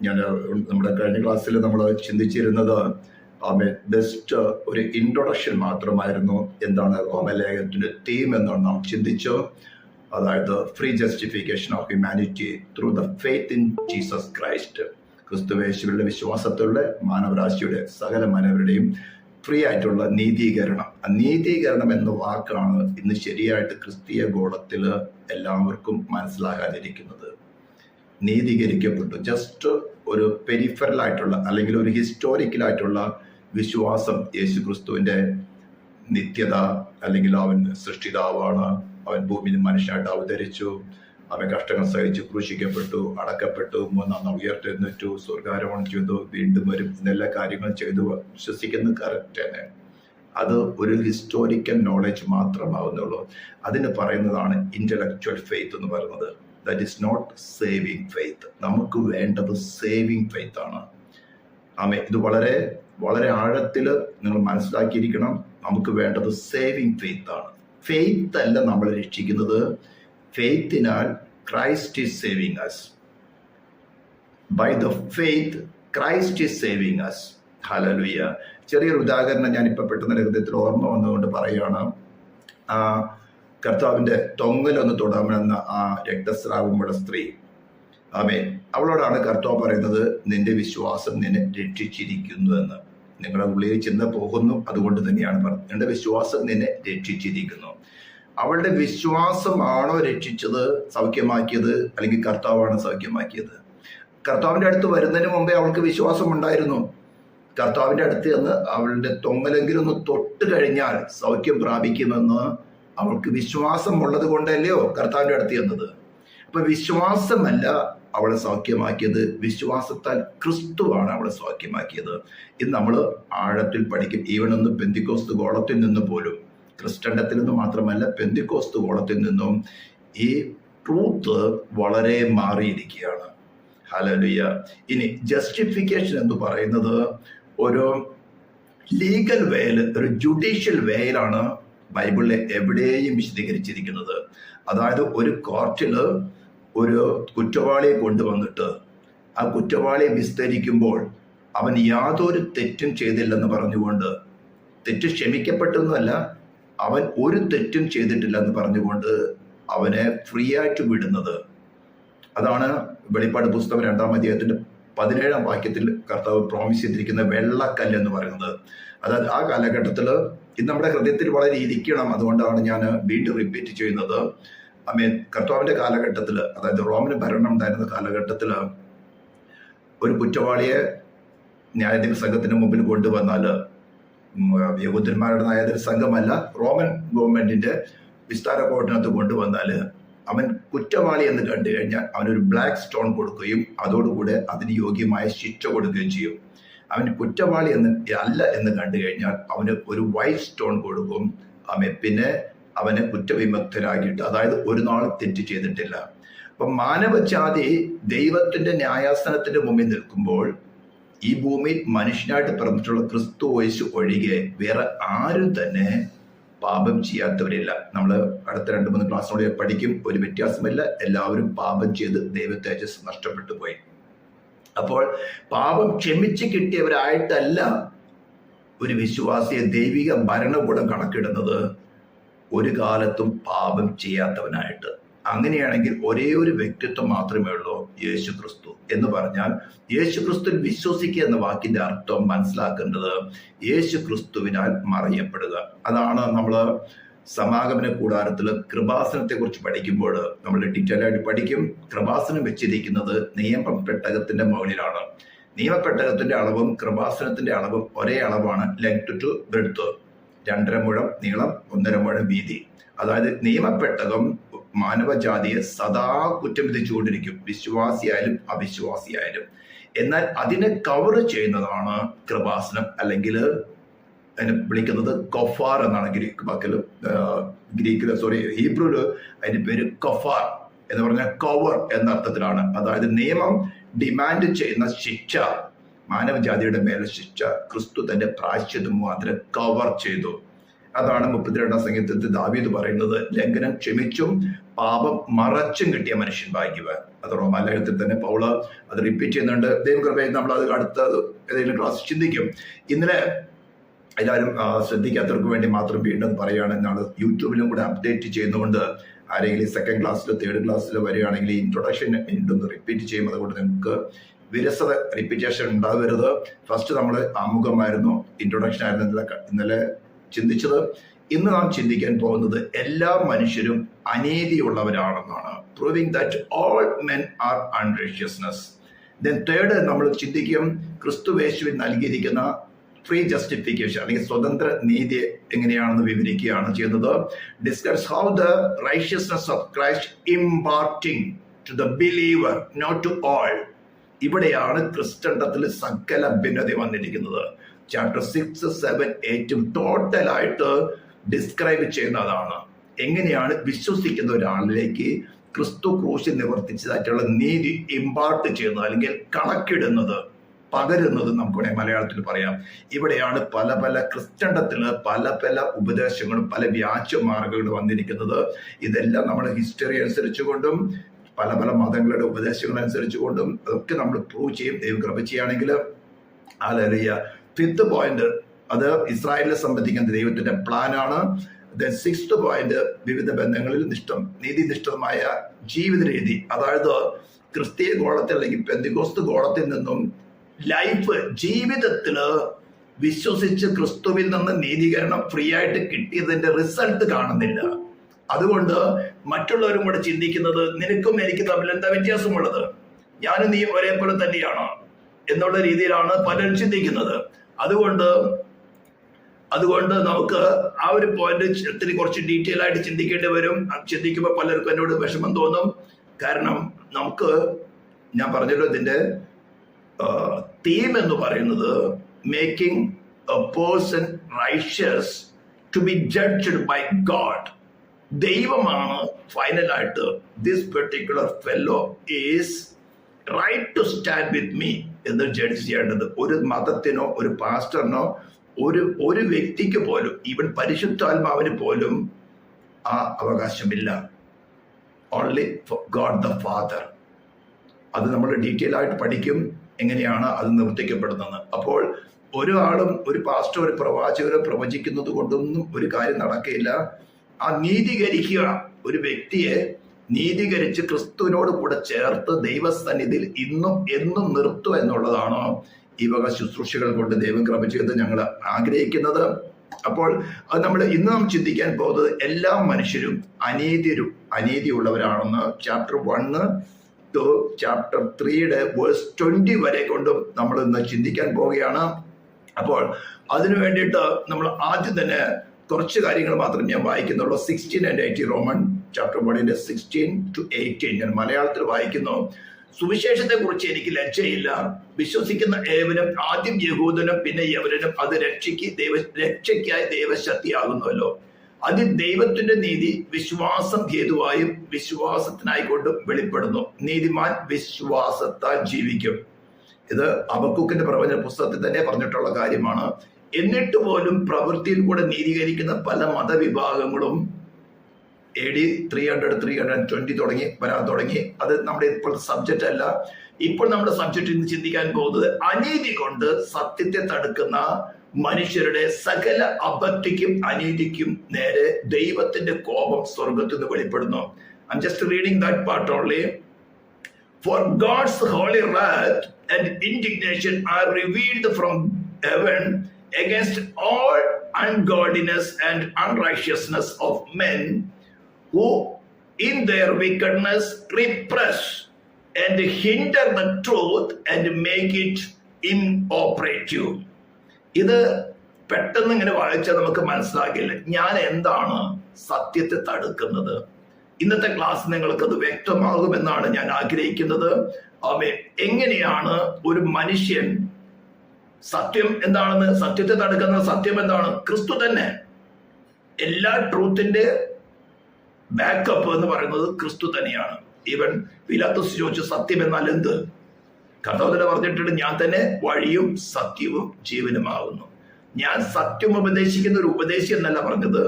ഞാൻ നമ്മുടെ കഴിഞ്ഞ ക്ലാസ്സിൽ നമ്മൾ ചിന്തിച്ചിരുന്നത് ബെസ്റ്റ് ഒരു ഇൻട്രൊഡക്ഷൻ മാത്രമായിരുന്നു. എന്താണ് റോമലേഖനത്തിന്റെ തീം എന്നാണ് നാം ചിന്തിച്ചു. അതായത് free justification of humanity through the faith in Jesus Christ. ക്രിസ്തുവേശുവിന്റെ വിശ്വാസത്തിലുള്ള മാനവരാശിയുടെ സകല മാനവരുടെയും ഫ്രീ ആയിട്ടുള്ള നീതീകരണം. നീതീകരണം എന്ന വാക്കാണ് ഇന്ന് ശരിയായിട്ട് ക്രിസ്തീയ ഗോളത്തിൽ എല്ലാവർക്കും മനസ്സിലാകാതിരിക്കുന്നത്. നീതീകരിക്കപ്പെട്ടു. ജസ്റ്റ് ഒരു പെരിഫറൽ ആയിട്ടുള്ള അല്ലെങ്കിൽ ഒരു ഹിസ്റ്റോറിക്കലായിട്ടുള്ള വിശ്വാസം യേശു ക്രിസ്തുവിന്റെ നിത്യത, അല്ലെങ്കിൽ അവൻ സൃഷ്ടിതാവാണ്, അവൻ ഭൂമിയിൽ മനുഷ്യനായിട്ട് അവതരിച്ചു, അവൻ കഷ്ടങ്ങൾ സഹിച്ചു, ക്രൂശിക്കപ്പെട്ടു, അടക്കപ്പെട്ടു, മൂന്നാം നാൾ ഉയർത്തെഴുന്നേറ്റു, സ്വർഗാരോഹണം ചെയ്തു, വീണ്ടും വരും എന്നെല്ലാ കാര്യങ്ങളും ചെയ്തു വിശ്വസിക്കുന്നത് കറക്റ്റ് തന്നെ. അത് ഒരു ഹിസ്റ്റോറിക്കൽ നോളജ് മാത്രമാവുന്നുള്ളൂ. അതിന് പറയുന്നതാണ് ഇന്റലക്ച്വൽ ഫെയ്ത്ത് എന്ന് പറയുന്നത്. That is not saving faith. നമുക്ക് വേണ്ടത് സേവിങ് ഫെയ്ത്ത് ആണ്. ഇത് വളരെ വളരെ ആഴത്തിൽ നിങ്ങൾ മനസ്സിലാക്കിയിരിക്കണം. നമുക്ക് വേണ്ടത് സേവിങ് ഫെയ്ത്ത് ആണ്. ഫെയ്ത്ത് അല്ല നമ്മൾ രക്ഷിക്കുന്നത്. ഫെയ്ത്തിനാൽ Christ is saving us. By the faith Christ is saving us. Hallelujah. ചെറിയൊരു ഉദാഹരണം ഞാനിപ്പോൾ പെട്ടെന്ന് ഹൃദയത്തിൽ ഓർമ്മ വന്നുകൊണ്ട് പറയുകയാണ്. കർത്താവിന്റെ തൊങ്ങലൊന്ന് തൊടാമെന്ന ആ രക്തസ്രാവമുള്ള സ്ത്രീ, അവളോടാണ് കർത്താവ് പറയുന്നത്, നിന്റെ വിശ്വാസം നിന്നെ രക്ഷിച്ചിരിക്കുന്നു എന്ന്. നിങ്ങളുടെ ഉള്ളിൽ ചെന്ന് പോകുന്നു, അതുകൊണ്ട് തന്നെയാണ് പറഞ്ഞത്, നിന്റെ വിശ്വാസം നിന്നെ രക്ഷിച്ചിരിക്കുന്നു. അവളുടെ വിശ്വാസമാണോ രക്ഷിച്ചത്, സൗഖ്യമാക്കിയത്, അല്ലെങ്കിൽ കർത്താവാണ് സൗഖ്യമാക്കിയത്? കർത്താവിന്റെ അടുത്ത് വരുന്നതിന് മുമ്പേ അവൾക്ക് വിശ്വാസം ഉണ്ടായിരുന്നു. കർത്താവിന്റെ അടുത്ത് ചെന്ന് അവളുടെ തൊങ്ങലെങ്കിലും ഒന്ന് തൊട്ട് കഴിഞ്ഞാൽ സൗഖ്യം പ്രാപിക്കുമെന്ന് അവൾക്ക് വിശ്വാസം ഉള്ളത് കൊണ്ടല്ലയോ കർത്താവിന്റെ അടുത്ത് ചെന്നത്. അപ്പൊ വിശ്വാസമല്ല അവളെ സൗഖ്യമാക്കിയത്, വിശ്വാസത്താൽ ക്രിസ്തുവാണ് അവളെ സൗഖ്യമാക്കിയത്. ഇത് നമ്മൾ ആഴത്തിൽ പഠിക്കും. ഈവൻ ഒന്ന് പെന്തിക്കോസ്ത് ഗോളത്തിൽ നിന്ന് പോലും, ക്രിസ്ത്യൻഡത്തിൽ നിന്ന് മാത്രമല്ല പെന്തിക്കോസ്ത് ഗോളത്തിൽ നിന്നും ഈ ട്രൂത്ത് വളരെ മാറിയിരിക്കുകയാണ്. ഹല്ലേലൂയ. ഇനി ജസ്റ്റിഫിക്കേഷൻ എന്ന് പറയുന്നത് ഒരു ലീഗൽ വേയിൽ, ഒരു ജുഡീഷ്യൽ വേയിലാണ് ബൈബിളിലെ എവിടെയും വിശദീകരിച്ചിരിക്കുന്നത്. അതായത് ഒരു കോർട്ടിൽ ഒരു കുറ്റവാളിയെ കൊണ്ടുവന്നിട്ട് ആ കുറ്റവാളിയെ വിസ്തരിക്കുമ്പോൾ അവൻ യാതൊരു തെറ്റും ചെയ്തില്ലെന്ന് പറഞ്ഞുകൊണ്ട്, തെറ്റ് ക്ഷമിക്കപ്പെട്ടൊന്നുമല്ല, അവൻ ഒരു തെറ്റും ചെയ്തിട്ടില്ലെന്ന് പറഞ്ഞുകൊണ്ട് അവനെ ഫ്രീ ആയിട്ട് വിടുന്നത്. അതാണ് വെളിപ്പാട് പുസ്തകം 2-ാം അധ്യായത്തിന്റെ 17-ാം വാക്യത്തിൽ കർത്താവ് പ്രോമിസ് ചെയ്തിരിക്കുന്ന വെള്ളക്കല്ല് എന്ന് പറയുന്നത്. അതായത് ആ കാലഘട്ടത്തിൽ ഇത് നമ്മുടെ ഹൃദയത്തിൽ വളരെ ഇരിക്കണം. അതുകൊണ്ടാണ് ഞാൻ വീണ്ടും റിപ്പീറ്റ് ചെയ്യുന്നത്. കർത്താവിന്റെ കാലഘട്ടത്തിൽ, അതായത് റോമൻ ഭരണം ഉണ്ടായിരുന്ന കാലഘട്ടത്തിൽ ഒരു കുറ്റവാളിയെ ന്യായാധിപ സംഘത്തിന് മുമ്പിൽ കൊണ്ടുവന്നാൽ, യഹൂദന്മാരുടെ ന്യായാധിപ സംഘമല്ല, റോമൻ ഗവൺമെന്റിന്റെ വിസ്താര കോർട്ടിനകത്ത് കൊണ്ടുവന്നാൽ അവൻ കുറ്റവാളി എന്ന് കണ്ടു കഴിഞ്ഞാൽ അവനൊരു ബ്ലാക്ക് സ്റ്റോൺ കൊടുക്കുകയും അതോടുകൂടെ അതിന് യോഗ്യമായ ശിക്ഷ കൊടുക്കുകയും ചെയ്യും. അവൻ കുറ്റവാളി അല്ല എന്ന് കണ്ടു കഴിഞ്ഞാൽ അവന് ഒരു വൈറ്റ് സ്റ്റോൺ കൊടുക്കും. പിന്നെ അവനെ കുറ്റവിമുക്തരാക്കിയിട്ട്, അതായത് ഒരു നാൾ തെറ്റ് ചെയ്തിട്ടില്ല. അപ്പൊ മാനവജാതി ദൈവത്തിന്റെ ന്യായാസനത്തിന്റെ മുമ്പിൽ നിൽക്കുമ്പോൾ ഈ ഭൂമിയിൽ മനുഷ്യനായിട്ട് പിറന്നിട്ടുള്ള ക്രിസ്തു യേശു ഒഴികെ വേറെ ആരും തന്നെ പാപം ചെയ്യാത്തവരില്ല. നമ്മൾ അടുത്ത 2-3 ക്ലാസ്സിനോട് പഠിക്കും. ഒരു വ്യത്യാസമില്ല, എല്ലാവരും പാപം ചെയ്ത് ദൈവ തേജസ് നഷ്ടപ്പെട്ടു പോയി. അപ്പോൾ പാപം ക്ഷമിച്ച് കിട്ടിയവരായിട്ടല്ല ഒരു വിശ്വാസിയെ ദൈവിക ഭരണകൂടം കണക്കിടുന്നത്, ഒരു കാലത്തും പാപം ചെയ്യാത്തവനായിട്ട്. അങ്ങനെയാണെങ്കിൽ ഒരേ ഒരു വ്യക്തിത്വം മാത്രമേ ഉള്ളൂ, യേശു ക്രിസ്തു എന്ന് പറഞ്ഞാൽ യേശു ക്രിസ്തുവിൽ വിശ്വസിക്കുക എന്ന വാക്കിന്റെ അർത്ഥം മനസ്സിലാക്കേണ്ടത് യേശു ക്രിസ്തുവിനാൽ മറിയപ്പെടുക. അതാണ് നമ്മൾ സമാഗമന കൂടാരത്തിൽ കൃപാസനത്തെ കുറിച്ച് പഠിക്കുമ്പോൾ നമ്മൾ ഡീറ്റെയിൽ ആയിട്ട് പഠിക്കും. കൃപാസനം വെച്ചിരിക്കുന്നത് നിയമപ്പെട്ടകത്തിന്റെ മുകളിലാണ്. നിയമപ്പെട്ടകത്തിന്റെ അളവും കൃപാസനത്തിന്റെ അളവും ഒരേ അളവാണ്. ലെങ്ത് ടു ബ്രെഡ്ത്ത് 2.5 മുഴം നീളം, 1.5 മുഴം വീതി. അതായത് നിയമപ്പെട്ടകം മാനവജാതിയെ സദാ കുറ്റം വിധിച്ചുകൊണ്ടിരിക്കും, വിശ്വാസിയായാലും അവിശ്വാസിയായാലും. എന്നാൽ അതിനെ കവർ ചെയ്യുന്നതാണ് കൃപാസനം, അല്ലെങ്കിൽ അതിനെ വിളിക്കുന്നത് കൊഫാർ എന്നാണ് ഹീബ്രുവില് അതിന്റെ പേര് കൊഫാർ എന്ന് പറഞ്ഞാൽ കവർ എന്ന അർത്ഥത്തിലാണ്. അതായത് നിയമം ഡിമാൻഡ് ചെയ്യുന്ന ശിക്ഷ, മാനവജാതിയുടെ മേലെ ശിക്ഷ ക്രിസ്തു തന്റെ പ്രായശ്ചിത്തം മുഖാന്തരം കവർ ചെയ്തു. അതാണ് 32-ാം സങ്കീർത്തനത്തിൽ ദാവീദ് പറയുന്നത്, ലംഘനം ക്ഷമിച്ചും പാപം മറച്ചും കിട്ടിയ മനുഷ്യൻ ഭാഗ്യവാൻ. അത് റോമാലേഖനത്തിൽ തന്നെ പൗള് അത് റിപ്പീറ്റ് ചെയ്യുന്നുണ്ട്. ദൈവകൃപയിൽ നമ്മൾ അത് അടുത്ത ഏതെങ്കിലും ക്ലാസ് ചിന്തിക്കും. ഇന്നലെ എല്ലാവരും ശ്രദ്ധിക്കാത്തവർക്ക് വേണ്ടി മാത്രം വീണ്ടും പറയുകയാണ്, എന്നാണ് യൂട്യൂബിലും കൂടെ അപ്ഡേറ്റ് ചെയ്യുന്നതുകൊണ്ട് ആരെങ്കിലും സെക്കൻഡ് ക്ലാസ്സിലോ തേർഡ് ക്ലാസ്സിലോ വരികയാണെങ്കിൽ ഇൻട്രൊഡക്ഷൻ ഉണ്ടെന്ന് റിപ്പീറ്റ് ചെയ്യും. അതുകൊണ്ട് നിങ്ങൾക്ക് വിരസത റിപ്പീറ്റേഷൻ ഉണ്ടാവരുത്. ഫസ്റ്റ് നമ്മൾ ആമുഖമായിരുന്നു, ഇൻട്രൊഡക്ഷൻ ആയിരുന്നു ഇന്നലെ ചിന്തിച്ചത്. ഇന്ന് നാം ചിന്തിക്കാൻ പോകുന്നത് എല്ലാ മനുഷ്യരും അനീതിയുള്ളവരാണെന്നാണ്. Proving that all men are unrighteousness. Then third നമ്മൾ ചിന്തിക്കും ക്രിസ്തുവേശുവിൽ നൽകിയിരിക്കുന്ന ഫ്രീ ജസ്റ്റിഫിക്കേഷൻ അല്ലെങ്കിൽ സ്വതന്ത്ര നീതി എങ്ങനെയാണെന്ന് വിവരിക്കുകയാണ് ചെയ്യുന്നത്. Discuss how the righteousness of Christ imparting to the believer not to all. ഇവിടെയാണ് ക്രിസ്ത്യൻഡത്തിൽ സകല ഭിന്നത വന്നിരിക്കുന്നത്. ചാപ്റ്റർ 6, 7, 8 ടോട്ടലായിട്ട് ഡിസ്ക്രൈബ് ചെയ്യുന്നതാണ്. എങ്ങനെയാണ് വിശ്വസിക്കുന്ന ഒരാളിലേക്ക് ക്രിസ്തു ക്രൂശിൽ നിവർത്തിച്ചതായിട്ടുള്ള നീതി ഇമ്പാർട്ട് ചെയ്യുന്നത് അല്ലെങ്കിൽ കണക്കിടുന്നത്, പകരുന്നത് നമുക്ക് മലയാളത്തിൽ പറയാം. ഇവിടെയാണ് പല പല ക്രിസ്ത്യൻഡത്തില് പല പല ഉപദേശങ്ങളും പല വ്യാജമാർഗങ്ങളും വന്നിരിക്കുന്നത്. ഇതെല്ലാം നമ്മൾ ഹിസ്റ്ററി അനുസരിച്ചുകൊണ്ടും പല പല മതങ്ങളുടെ ഉപദേശങ്ങൾ അനുസരിച്ചുകൊണ്ടും അതൊക്കെ നമ്മൾ പ്രൂവ് ചെയ്യും. ദൈവം കൃപ ചെയ്യുകയാണെങ്കിൽ. ഹല്ലേലൂയ. 5th പോയിന്റ് അത് ഇസ്രായേലിനെ സംബന്ധിക്കുന്ന ദൈവത്തിന്റെ പ്ലാനാണ്. ദെൻ 6th പോയിന്റ് വിവിധ ബന്ധങ്ങളിൽ നീതിനിഷ്ഠമായ ജീവിത രീതി. അതായത് ക്രിസ്തീയ ഗോളത്തിൽ അല്ലെങ്കിൽ പെന്തിക്കോസ്ത് ഗോളത്തിൽ നിന്നും ലൈഫ് ജീവിതത്തില് വിശ്വസിച്ച് ക്രിസ്തുവിൽ നിന്ന് നീതീകരണം ഫ്രീ ആയിട്ട് കിട്ടിയതിന്റെ റിസൾട്ട് കാണുന്നില്ല. അതുകൊണ്ട് മറ്റുള്ളവരും കൂടെ ചിന്തിക്കുന്നത് നിനക്കും എനിക്ക് തമ്മിൽ എന്താ വ്യത്യാസമുള്ളത്, ഞാനും നീ ഒരേപോലെ തന്നെയാണോ എന്നുള്ള രീതിയിലാണ് പലരും ചിന്തിക്കുന്നത്. അതുകൊണ്ട് നമുക്ക് ആ ഒരു പോയിന്റ് ഇത്തിരി കുറച്ച് ഡീറ്റെയിൽ ആയിട്ട് ചിന്തിക്കേണ്ടി വരും. ചിന്തിക്കുമ്പോൾ പലർക്കും എന്നോട് വിഷമം തോന്നും. കാരണം ഞാൻ പറഞ്ഞല്ലോ ഇതിന്റെ തീം എന്ന് പറയുന്നത് making a person righteous to be judged by God. ദൈവമാണ് ഫൈനലായിട്ട് this particular fellow is right to stand with me എന്ന് ജഡ്ജ് ചെയ്യേണ്ടത്. ഒരു മതത്തിനോ ഒരു പാസ്റ്ററിനോ ഒരു വ്യക്തിക്ക് പോലും, ഈവൻ പരിശുദ്ധാത്മാവിന് പോലും ആ അവകാശമില്ല. Only for God the father. അത് നമ്മൾ ഡീറ്റെയിൽ ആയിട്ട് പഠിക്കും എങ്ങനെയാണ് അത് നിവർത്തിക്കപ്പെടുന്നത്. അപ്പോൾ ഒരാളും ഒരു പാസ്റ്റർ ഒരു പ്രവാചകരോ പ്രവചിക്കുന്നത് കൊണ്ടൊന്നും ഒരു കാര്യം നടക്കില്ല. ആ നീതീകരിക്കുക, ഒരു വ്യക്തിയെ നീതീകരിച്ച് ക്രിസ്തുവിനോട് കൂടെ ചേർത്ത് ദൈവസന്നിധിയിൽ ഇന്നും എന്നും നിർത്തുക എന്നുള്ളതാണ് ഈ വക ശുശ്രൂഷകൾ കൊണ്ട് ദൈവം കൃപ ചെയ്ത് ഞങ്ങൾ ആഗ്രഹിക്കുന്നത്. അപ്പോൾ അത് ഇന്ന് നാം ചിന്തിക്കാൻ പോകുന്നത് എല്ലാ മനുഷ്യരും അനീതിയുള്ളവരാണെന്ന് ചാപ്റ്റർ 1 to chapter 3 വേഴ്സ് 20 വരെ കൊണ്ടും നമ്മൾ ഇന്ന് ചിന്തിക്കാൻ പോവുകയാണ്. അപ്പോൾ അതിനു വേണ്ടിയിട്ട് നമ്മൾ ആദ്യം തന്നെ കുറച്ച് കാര്യങ്ങൾ മാത്രം ഞാൻ വായിക്കുന്നുള്ളൂ. 16 and 18 റോമൻ ചാപ്റ്റർ 1 16 to 18 ഞാൻ മലയാളത്തിൽ വായിക്കുന്നു. സുവിശേഷത്തെ കുറിച്ച് എനിക്ക് ലജ്ജയില്ല. വിശ്വസിക്കുന്ന ഏവനും, ആദ്യം യഹൂദനും പിന്നെ യവനനും, അത് രക്ഷയ്ക്കായി ദൈവശക്തിയാകുന്നുവല്ലോ. അതിൽ ദൈവത്തിന്റെ നീതി വിശ്വാസം ഹേതുവായും വിശ്വാസത്തിനായിക്കൊണ്ടും വെളിപ്പെടുന്നു. നീതിമാൻ വിശ്വാസത്താൽ ജീവിക്കും. ഇത് ഹബക്കൂക്കിന്റെ പ്രവചന പുസ്തകത്തിൽ തന്നെ പറഞ്ഞിട്ടുള്ള കാര്യമാണ്. എന്നിട്ട് പോലും പ്രവൃത്തിയിൽ കൂടെ നീതീകരിക്കുന്ന പല മതവിഭാഗങ്ങളും AD 300 320 വരാൻ തുടങ്ങി. അത് നമ്മുടെ ഇപ്പോഴത്തെ സബ്ജക്റ്റ് അല്ല. ഇപ്പോൾ നമ്മുടെ സബ്ജക്റ്റ് ഇന്ന് ചിന്തിക്കാൻ പോകുന്നത് അനീതി കൊണ്ട് സത്യത്തെ തടുക്കുന്ന മനുഷ്യരുടെ സകല അബദ്ധിക്കും അനീതിക്കും നേരെ ദൈവത്തിന്റെ കോപം സ്വർഗത്തിൽ നിന്ന് വെളിപ്പെടുന്നു. I'm just reading that part only. For God's holy wrath and indignation are revealed from heaven against all ungodliness and unrighteousness of men who in their wickedness repress and hinder the truth and make it inoperative. ഇത് പെട്ടെന്ന് ഇങ്ങനെ വായിച്ചാൽ നമുക്ക് മനസ്സിലാകില്ല ഞാൻ എന്താണ് സത്യത്തെ തടുക്കുന്നത്. ഇന്നത്തെ ക്ലാസ് നിങ്ങൾക്ക് അത് വ്യക്തമാകുമെന്നാണ് ഞാൻ ആഗ്രഹിക്കുന്നത്. എങ്ങനെയാണ് ഒരു മനുഷ്യൻ സത്യം എന്താണെന്ന്, സത്യത്തെ തടുക്കുന്ന സത്യം എന്താണ്? ക്രിസ്തു തന്നെ. എല്ലാ ട്രൂത്തിന്റെ ബാക്കപ്പ് എന്ന് പറയുന്നത് ക്രിസ്തു തന്നെയാണ്. ഈവൻ പീലാത്തോസ് ചോദിച്ചു സത്യം എന്നാൽ എന്ത്? കർത്താവ് തന്നെ പറഞ്ഞിട്ടുണ്ട്, ഞാൻ തന്നെ വഴിയും സത്യവും ജീവനുമാകുന്നു. ഞാൻ സത്യം ഉപദേശിക്കുന്ന ഒരു ഉപദേശി എന്നല്ല പറഞ്ഞത്,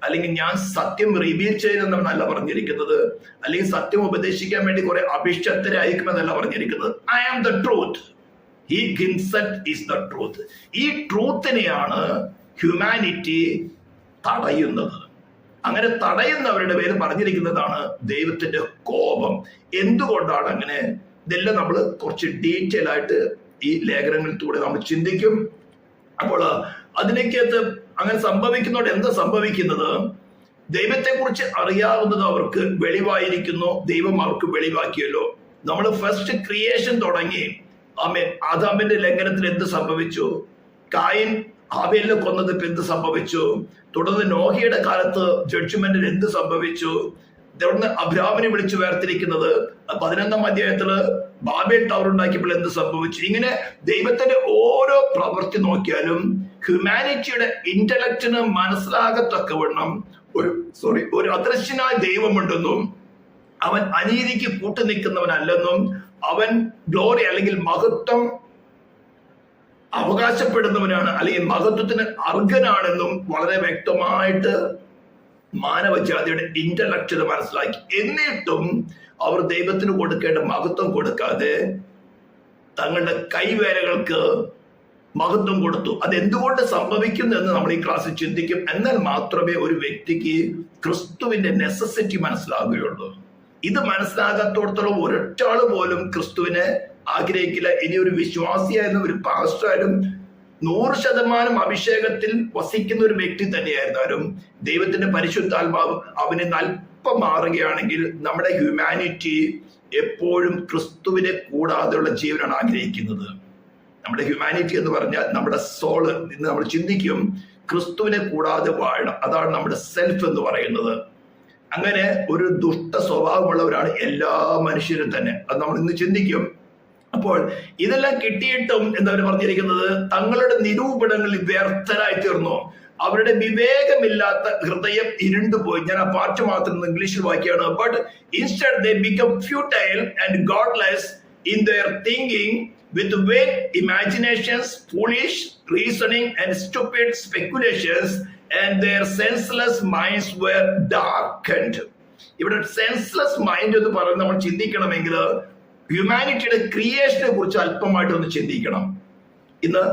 അല്ലെങ്കിൽ ഞാൻ സത്യം റിവീൽ ചെയ്യുന്നവനല്ല പറഞ്ഞിരിക്കുന്നത്, അല്ലെങ്കിൽ സത്യം ഉപദേശിക്കാൻ വേണ്ടി കുറെ അഭിഷക്തരെ അയക്കുമെന്നല്ല പറഞ്ഞിരിക്കുന്നത്. I am the truth, he himself is the truth. ഈ ട്രൂത്തിനെയാണ് ഹ്യൂമാനിറ്റി തടയുന്നത്. അങ്ങനെ തടയുന്നവരുടെ പേര് പറഞ്ഞിരിക്കുന്നതാണ് ദൈവത്തിന്റെ കോപം. എന്തുകൊണ്ടാണ് അങ്ങനെ? ഇതെല്ലാം നമ്മൾ കുറച്ച് ഡീറ്റെയിൽ ആയിട്ട് ഈ ലേഖനങ്ങളിലൂടെ നമ്മൾ ചിന്തിക്കും. അപ്പോൾ അതിലേക്കകത്ത് അങ്ങനെ സംഭവിക്കുന്നതോടെ എന്താ സംഭവിക്കുന്നത്? ദൈവത്തെ കുറിച്ച് അറിയാവുന്നത് അവർക്ക് വെളിവായിരിക്കുന്നു, ദൈവം അവർക്ക് വെളിവാക്കിയല്ലോ. നമ്മൾ ഫസ്റ്റ് ക്രിയേഷൻ തുടങ്ങി ആദാമിന്റെ ലംഘനത്തിൽ എന്ത് സംഭവിച്ചു? കായിൻ ഹാബേലിനെ കൊന്നതിൽ എന്ത് സംഭവിച്ചു? തുടർന്ന് നോഹയുടെ കാലത്ത് ജഡ്ജ്മെന്റിൽ എന്ത് സംഭവിച്ചു? തുടർന്ന് അബ്രാമിനെ വിളിച്ചു വേർതിരിക്കുന്നത് 11-ാം അധ്യായത്തില് ബാബേൽ ടവർ ഉണ്ടാക്കിയപ്പോൾ എന്ത് സംഭവിച്ചു? ഇങ്ങനെ ദൈവത്തിന്റെ ഓരോ പ്രവൃത്തി നോക്കിയാലും ഹ്യൂമാനിറ്റിയുടെ ഇന്റലക്റ്റിന് മനസ്സിലാകത്തക്കവണ്ണം ഒരു അദൃശ്യനായ ദൈവമുണ്ടെന്നും അവൻ അനീതിക്ക് കൂട്ടുനിൽക്കുന്നവനല്ലെന്നും അവൻ ഗ്ലോറി അല്ലെങ്കിൽ മഹത്വം അവകാശപ്പെടുന്നവനാണ്, അല്ലെങ്കിൽ മഹത്വത്തിന് അർഹനാണെന്നും വളരെ വ്യക്തമായിട്ട് മാനവജാതിയുടെ ഇന്റലക്റ്റിന് മനസ്സിലാക്കി. എന്നിട്ടും അവർ ദൈവത്തിന് കൊടുക്കേണ്ട മഹത്വം കൊടുക്കാതെ തങ്ങളുടെ കൈവേലകൾക്ക് മഹത്വം കൊടുത്തു. അതെന്തുകൊണ്ട് സംഭവിക്കുന്നു എന്ന് നമ്മൾ ഈ ക്ലാസ്സിൽ ചിന്തിക്കും. എന്നാൽ മാത്രമേ ഒരു വ്യക്തിക്ക് ക്രിസ്തുവിന്റെ നെസസിറ്റി മനസ്സിലാകുകയുള്ളൂ. ഇത് മനസ്സിലാകാത്തോടത്തോളം ഒരൊറ്റാള് പോലും ക്രിസ്തുവിനെ ആഗ്രഹിക്കില്ല. ഇനി ഒരു വിശ്വാസിയായിരുന്ന ഒരു പാസ്റ്ററായാലും 100% അഭിഷേകത്തിൽ വസിക്കുന്ന ഒരു വ്യക്തി തന്നെയായിരുന്നാലും ദൈവത്തിന്റെ പരിശുദ്ധാത്മാവ് അവനെ അല്പം മാറുകയാണെങ്കിൽ നമ്മുടെ ഹ്യൂമാനിറ്റി എപ്പോഴും ക്രിസ്തുവിനെ കൂടാതെയുള്ള ജീവനാണ് ആഗ്രഹിക്കുന്നത്. നമ്മുടെ ഹ്യൂമാനിറ്റി എന്ന് പറഞ്ഞാൽ നമ്മുടെ സോള് ഇന്ന് നമ്മൾ ചിന്തിക്കും ക്രിസ്തുവിനെ കൂടാതെ വാഴണം. അതാണ് നമ്മുടെ സെൽഫ് എന്ന് പറയുന്നത്. അങ്ങനെ ഒരു ദുഷ്ട സ്വഭാവമുള്ളവരാണ് എല്ലാ മനുഷ്യരും തന്നെ. അത് നമ്മൾ ഇന്ന് ചിന്തിക്കും. അപ്പോൾ ഇതെല്ലാം കിട്ടിയിട്ടും എന്താ പറഞ്ഞിരിക്കുന്നത്? തങ്ങളുടെ നിരൂപണങ്ങളിൽ വ്യർത്ഥരായി തീർന്നു. അവരുടെ വിവേകമില്ലാത്ത ഹൃദയം ഇരുണ്ടുപോയി. ഞാൻ ആ പാർട്ട് മാത്രം ഇംഗ്ലീഷിൽ വായിക്കുകയാണ്. But instead they become futile and godless in there thinking with vain imaginations, foolish reasoning and stupid speculations, and their senseless minds were darkened. ഇവിടെ സെൻസ്ലെസ് മൈൻഡ് എന്ന് പറയുന്നത് നമ്മൾ ചിന്തിക്കണമെങ്കിൽ ഹ്യൂമാനിറ്റിയുടെ ക്രിയേഷനെ കുറിച്ച് അല്പമായിട്ട് ഒന്ന് ചിന്തിക്കണം. ഇന്ന്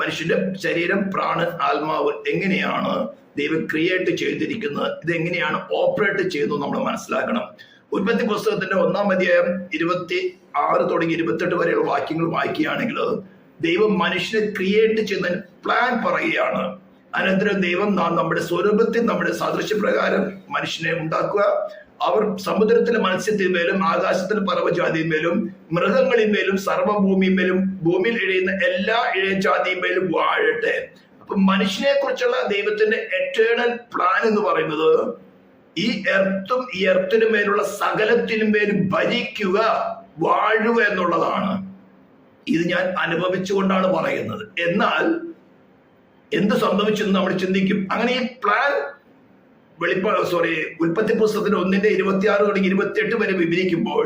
മനുഷ്യന്റെ ശരീരം, പ്രാണൻ, ആത്മാവ് എങ്ങനെയാണ് ദൈവം ക്രിയേറ്റ് ചെയ്തിരിക്കുന്നത്, ഇതെങ്ങനെയാണ് ഓപ്പറേറ്റ് ചെയ്യുന്നത് നമ്മൾ മനസ്സിലാക്കണം. ഉൽപ്പത്തി പുസ്തകത്തിന്റെ 1-ാം അധ്യായം 26 തുടങ്ങി 28 വരെയുള്ള വാക്യങ്ങൾ വായിക്കുകയാണെങ്കിൽ ദൈവം മനുഷ്യനെ ക്രിയേറ്റ് ചെയ്യുന്ന പ്ലാൻ പറയുകയാണ്. അനന്തരം ദൈവം നമ്മുടെ സ്വരൂപത്തിൽ നമ്മുടെ സാദൃശ്യപ്രകാരം മനുഷ്യനെ ഉണ്ടാക്കുക. അവർ സമുദ്രത്തിലെ മത്സ്യത്തിന്മേലും ആകാശത്തിലെ പർവ്വജാതിന്മേലും മൃഗങ്ങളിന്മേലും സർവ്വഭൂമിന്മേലും ഭൂമിയിൽ ഇഴയുന്ന എല്ലാ ഇഴജാതിന്മേലും വാഴട്ടെ. അപ്പൊ മനുഷ്യനെ കുറിച്ചുള്ള ദൈവത്തിന്റെ എറ്റേണൽ പ്ലാൻ എന്ന് പറയുന്നത് ഈ എർത്തും ഈ എർത്തിനു മേലുള്ള സകലത്തിനും മേലും ഭരിക്കുക, വാഴുക എന്നുള്ളതാണ്. ഇത് ഞാൻ അനുഭവിച്ചുകൊണ്ടാണ് പറയുന്നത്. എന്നാൽ എന്ത് സംഭവിച്ചെന്ന് നമ്മൾ ചിന്തിക്കും. അങ്ങനെ ഈ പ്ലാൻ ഉൽപ്പത്തി പുസ്തകത്തിന്റെ 1-ന്റെ 26 തുടങ്ങി 28 വരെ വിവരിക്കുമ്പോൾ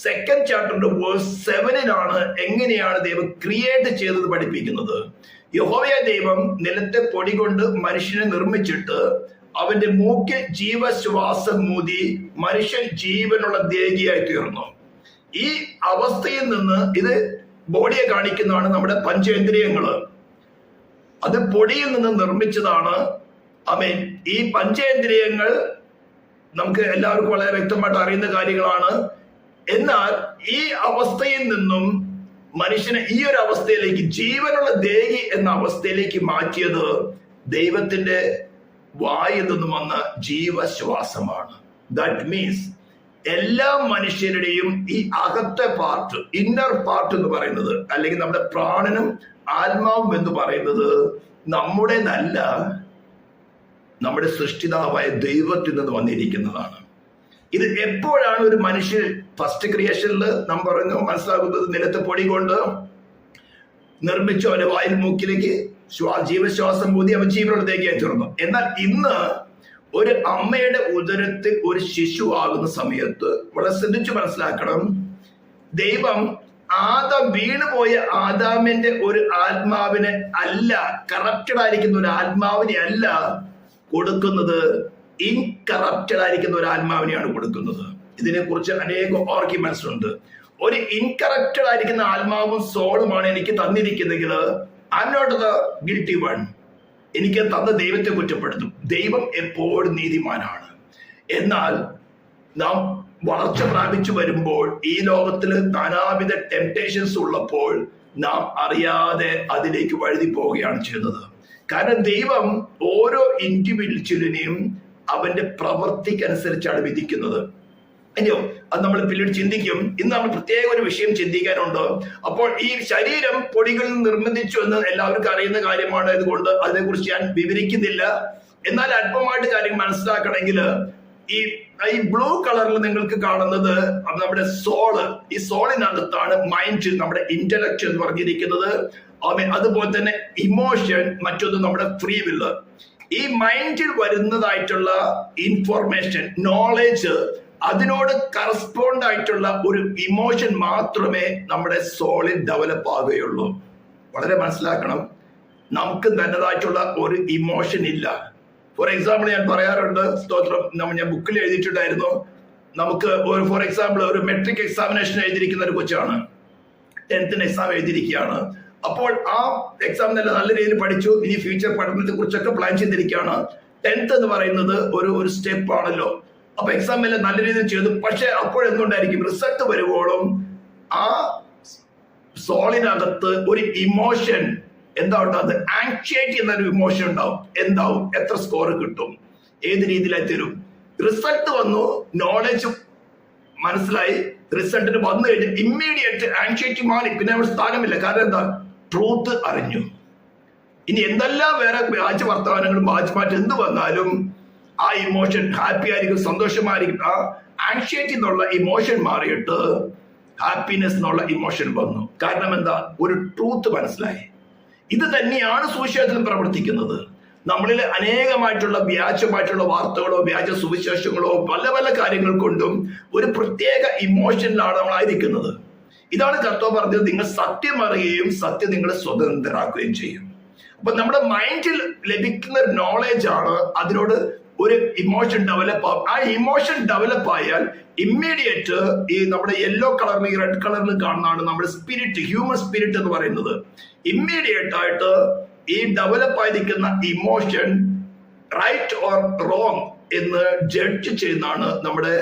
2nd ചാപ്റ്ററിന്റെ വേഴ്സ് 7-ലാണ് എങ്ങനെയാണ് ദൈവം ക്രിയേറ്റ് ചെയ്തത് പഠിപ്പിക്കുന്നത്. യഹോവയായ ദൈവം നിലത്തെ പൊടി കൊണ്ട് മനുഷ്യനെ നിർമ്മിച്ചിട്ട് അവന്റെ മൂക്കിൽ ജീവശ്വാസം മൂതി മനുഷ്യൻ ജീവനുള്ള ദേഹിയായി തീർന്നു. ഈ അവസ്ഥയിൽ നിന്ന് ഇത് ബോഡിയെ കാണിക്കുന്നതാണ് നമ്മുടെ പഞ്ചേന്ദ്രിയങ്ങള്. അത് പൊടിയിൽ നിന്ന് നിർമ്മിച്ചതാണ്. ആമേൻ. ഈ പഞ്ചേന്ദ്രിയങ്ങൾ നമുക്ക് എല്ലാവർക്കും വളരെ വ്യക്തമായിട്ട് അറിയുന്ന കാര്യങ്ങളാണ്. എന്നാൽ ഈ അവസ്ഥയിൽ നിന്നും മനുഷ്യനെ ഈ ഒരു അവസ്ഥയിലേക്ക്, ജീവനുള്ള ദേഹി എന്ന അവസ്ഥയിലേക്ക് മാറ്റിയത് ദൈവത്തിന്റെ വായിൽ നിന്നും വന്ന ജീവശ്വാസമാണ്. ദാറ്റ് മീൻസ് എല്ലാ മനുഷ്യരുടെയും ഈ അകത്തെ പാർട്ട്, ഇന്നർ പാർട്ട് എന്ന് പറയുന്നത്, അല്ലെങ്കിൽ നമ്മുടെ പ്രാണനും ആത്മാവും എന്ന് പറയുന്നത് നമ്മുടേതല്ല, നമ്മുടെ സൃഷ്ടിതാവായ ദൈവത്തിൽ നിന്ന് വന്നിരിക്കുന്നതാണ്. ഇത് എപ്പോഴാണ് ഒരു മനുഷ്യൻ ഫസ്റ്റ് ക്രിയേഷനിൽ നാം പറഞ്ഞു മനസ്സിലാകുന്നത്? നിലത്തെ പൊടി കൊണ്ട് നിർമ്മിച്ചു അവന്റെ വായിൽ മൂക്കിലേക്ക് ജീവശ്വാസം മൂതി അവൻ ജീവനുള്ള ദേഹിയായി തീർന്നു. എന്നാൽ ഇന്ന് ഒരു അമ്മയുടെ ഉദരത്തിൽ ഒരു ശിശു ആകുന്ന സമയത്ത് വളരെ ശ്രദ്ധിച്ചു മനസ്സിലാക്കണം, ദൈവം ആദാം വീണുപോയ ആദാമിന്റെ ഒരു ആത്മാവിനെ അല്ല, കറപ്റ്റഡ് ആയിരിക്കുന്ന ഒരു ആത്മാവിനെ അല്ല കൊടുക്കുന്നത്, ഇൻകറപ്റ്റഡ് ആയിരിക്കുന്ന ഒരു ആത്മാവിനെയാണ് കൊടുക്കുന്നത്. ഇതിനെക്കുറിച്ച് അനേകം ആർഗ്യുമെന്റ്സ് ഉണ്ട്. ഒരു ഇൻകറപ്റ്റഡ് ആയിരിക്കുന്ന ആത്മാവും സോളുമാണ് എനിക്ക് തന്നിരിക്കുന്നെങ്കിൽ I am not the guilty one. എനിക്ക് തന്ന ദൈവത്തെ കുറ്റപ്പെടുത്തും. ദൈവം എപ്പോഴും നീതിമാനാണ്. എന്നാൽ നാം വളർച്ച പ്രാപിച്ചു വരുമ്പോൾ ഈ ലോകത്തിൽ നാനാവിധ ടെംപ്ടേഷൻസ് ഉള്ളപ്പോൾ നാം അറിയാതെ അതിലേക്ക് വഴുതി പോവുകയാണ് ചെയ്യുന്നത്. കാരണം ദൈവം ഓരോ ഇൻഡിവിജ്വലിനെയും അവന്റെ പ്രവൃത്തിക്കനുസരിച്ചാണ് വിധിക്കുന്നത്. അയ്യോ, അത് നമ്മൾ പിന്നീട് ചിന്തിക്കും. ഇന്ന് നമ്മൾ പ്രത്യേക ഒരു വിഷയം ചിന്തിക്കാനുണ്ട്. അപ്പോൾ ഈ ശരീരം പൊടികളിൽ നിർമ്മിച്ചു എന്ന് എല്ലാവർക്കും അറിയുന്ന കാര്യമാണ്. അതുകൊണ്ട് അതിനെക്കുറിച്ച് ഞാൻ വിവരിക്കുന്നില്ല. എന്നാൽ അല്പമായിട്ട് കാര്യം മനസ്സിലാക്കണമെങ്കിൽ ഈ ബ്ലൂ കളറിൽ നിങ്ങൾക്ക് കാണുന്നത് നമ്മുടെ സോള്. ഈ സോളിനകത്താണ് മൈൻഡ്, നമ്മുടെ ഇന്റലക്ട് എന്ന് പറഞ്ഞിരിക്കുന്നത്. അതുപോലെ തന്നെ ഇമോഷൻ, മറ്റൊന്ന് നമ്മുടെ ഫ്രീ വില്ല്. ഈ മൈൻഡിൽ വരുന്നതായിട്ടുള്ള ഇൻഫോർമേഷൻ, നോളേജ്, അതിനോട് കറസ്പോണ്ട് ആയിട്ടുള്ള ഒരു ഇമോഷൻ മാത്രമേ നമ്മുടെ സോളിൽ ഡെവലപ്പ് ആവുകയുള്ളൂ. വളരെ മനസ്സിലാക്കണം, നമുക്ക് തന്നതായിട്ടുള്ള ഒരു ഇമോഷൻ ഇല്ല. ഫോർ എക്സാമ്പിൾ ഞാൻ പറയാറുണ്ട്, സ്തോത്രം, ഞാൻ ബുക്കിൽ എഴുതിയിട്ടുണ്ടായിരുന്നു. നമുക്ക് ഒരു ഫോർ എക്സാമ്പിൾ ഒരു മെട്രിക് എക്സാമിനേഷൻ എഴുതിയിരിക്കുന്ന ഒരു കൊച്ചാണ്, 10th എക്സാം എഴുതിയിരിക്കുകയാണ്. അപ്പോൾ ആ എക്സാം നല്ല രീതിയിൽ പഠിച്ചു. ഇനി ഫ്യൂച്ചർ പഠനത്തെ കുറിച്ചൊക്കെ പ്ലാൻ ചെയ്തിരിക്കുകയാണ്. 10th എന്ന് പറയുന്നത് ഒരു സ്റ്റെപ്പ് ആണല്ലോ. അപ്പൊ എക്സാം എല്ലാം നല്ല രീതിയിൽ ചെയ്തു. പക്ഷെ അപ്പോഴെന്തുണ്ടായിരിക്കും, റിസൾട്ട് വരുമ്പോഴും ആ സോളിനകത്ത് ഒരു ഇമോഷൻ എന്താ ഉണ്ടാകുന്നത്, ആങ്സൈറ്റി എന്നൊരു ഇമോഷൻ ഉണ്ടാവും. എന്താവും, എത്ര സ്കോർ കിട്ടും, ഏത് രീതിയിലായി തരും. റിസൾട്ട് വന്നു, നോളജ് മനസ്സിലായി, റിസൾട്ടിന് വന്നു കഴിഞ്ഞ് ഇമ്മീഡിയറ്റ് ആങ്സൈറ്റി മാറി, പിന്നെ അവിടെ സ്ഥാനമില്ല. കാരണം എന്താ, ട്രൂത്ത് അറിഞ്ഞു. ഇനി എന്തെല്ലാം വേറെ വ്യാജ വർത്തമാനങ്ങളും മാറ്റി എന്ത് വന്നാലും ആ ഇമോഷൻ ഹാപ്പി ആയിരിക്കും, സന്തോഷമായിരിക്കും. ആ ആങ്സൈറ്റി എന്നുള്ള ഇമോഷൻ മാറിയിട്ട് ഹാപ്പിനെസ് എന്നുള്ള ഇമോഷൻ വന്നു. കാരണം എന്താ, ഒരു ട്രൂത്ത് മനസ്സിലായി. ഇത് തന്നെയാണ് സുവിശേഷത്തിൽ പ്രവർത്തിക്കുന്നത്. നമ്മളിൽ അനേകമായിട്ടുള്ള വ്യാജമായിട്ടുള്ള വാർത്തകളോ വ്യാജ സുവിശേഷങ്ങളോ പല പല കാര്യങ്ങൾ കൊണ്ടും ഒരു പ്രത്യേക ഇമോഷനിലാണ് നമ്മളായിരിക്കുന്നത്. ഇതാണ് കർത്താവ് പറഞ്ഞത്, നിങ്ങൾ സത്യം അറിയുകയും സത്യം നിങ്ങളെ സ്വതന്ത്രരാക്കുകയും ചെയ്യും. അപ്പൊ നമ്മുടെ മൈൻഡിൽ ലഭിക്കുന്ന ഒരു നോളേജ് ആണ് അതിനോട് ഒരു ഇമോഷൻ ഡെവലപ്പ് ആവും. ആ ഇമോഷൻ ഡെവലപ്പ് ആയാൽ ഇമ്മീഡിയറ്റ് ഈ നമ്മുടെ യെല്ലോ കളറിൽ ഈ റെഡ് കളറിൽ കാണുന്നതാണ് നമ്മുടെ സ്പിരിറ്റ്, ഹ്യൂമൻ സ്പിരിറ്റ് എന്ന് പറയുന്നത്. ഇമ്മീഡിയറ്റ് ആയിട്ട് ഈ ഡെവലപ്പ് ആയിരിക്കുന്ന ഇമോഷൻ റൈറ്റ് ഓർ റോങ് എന്ന് ജഡ്ജ് ചെയ്യുന്നതാണ് നമ്മുടെ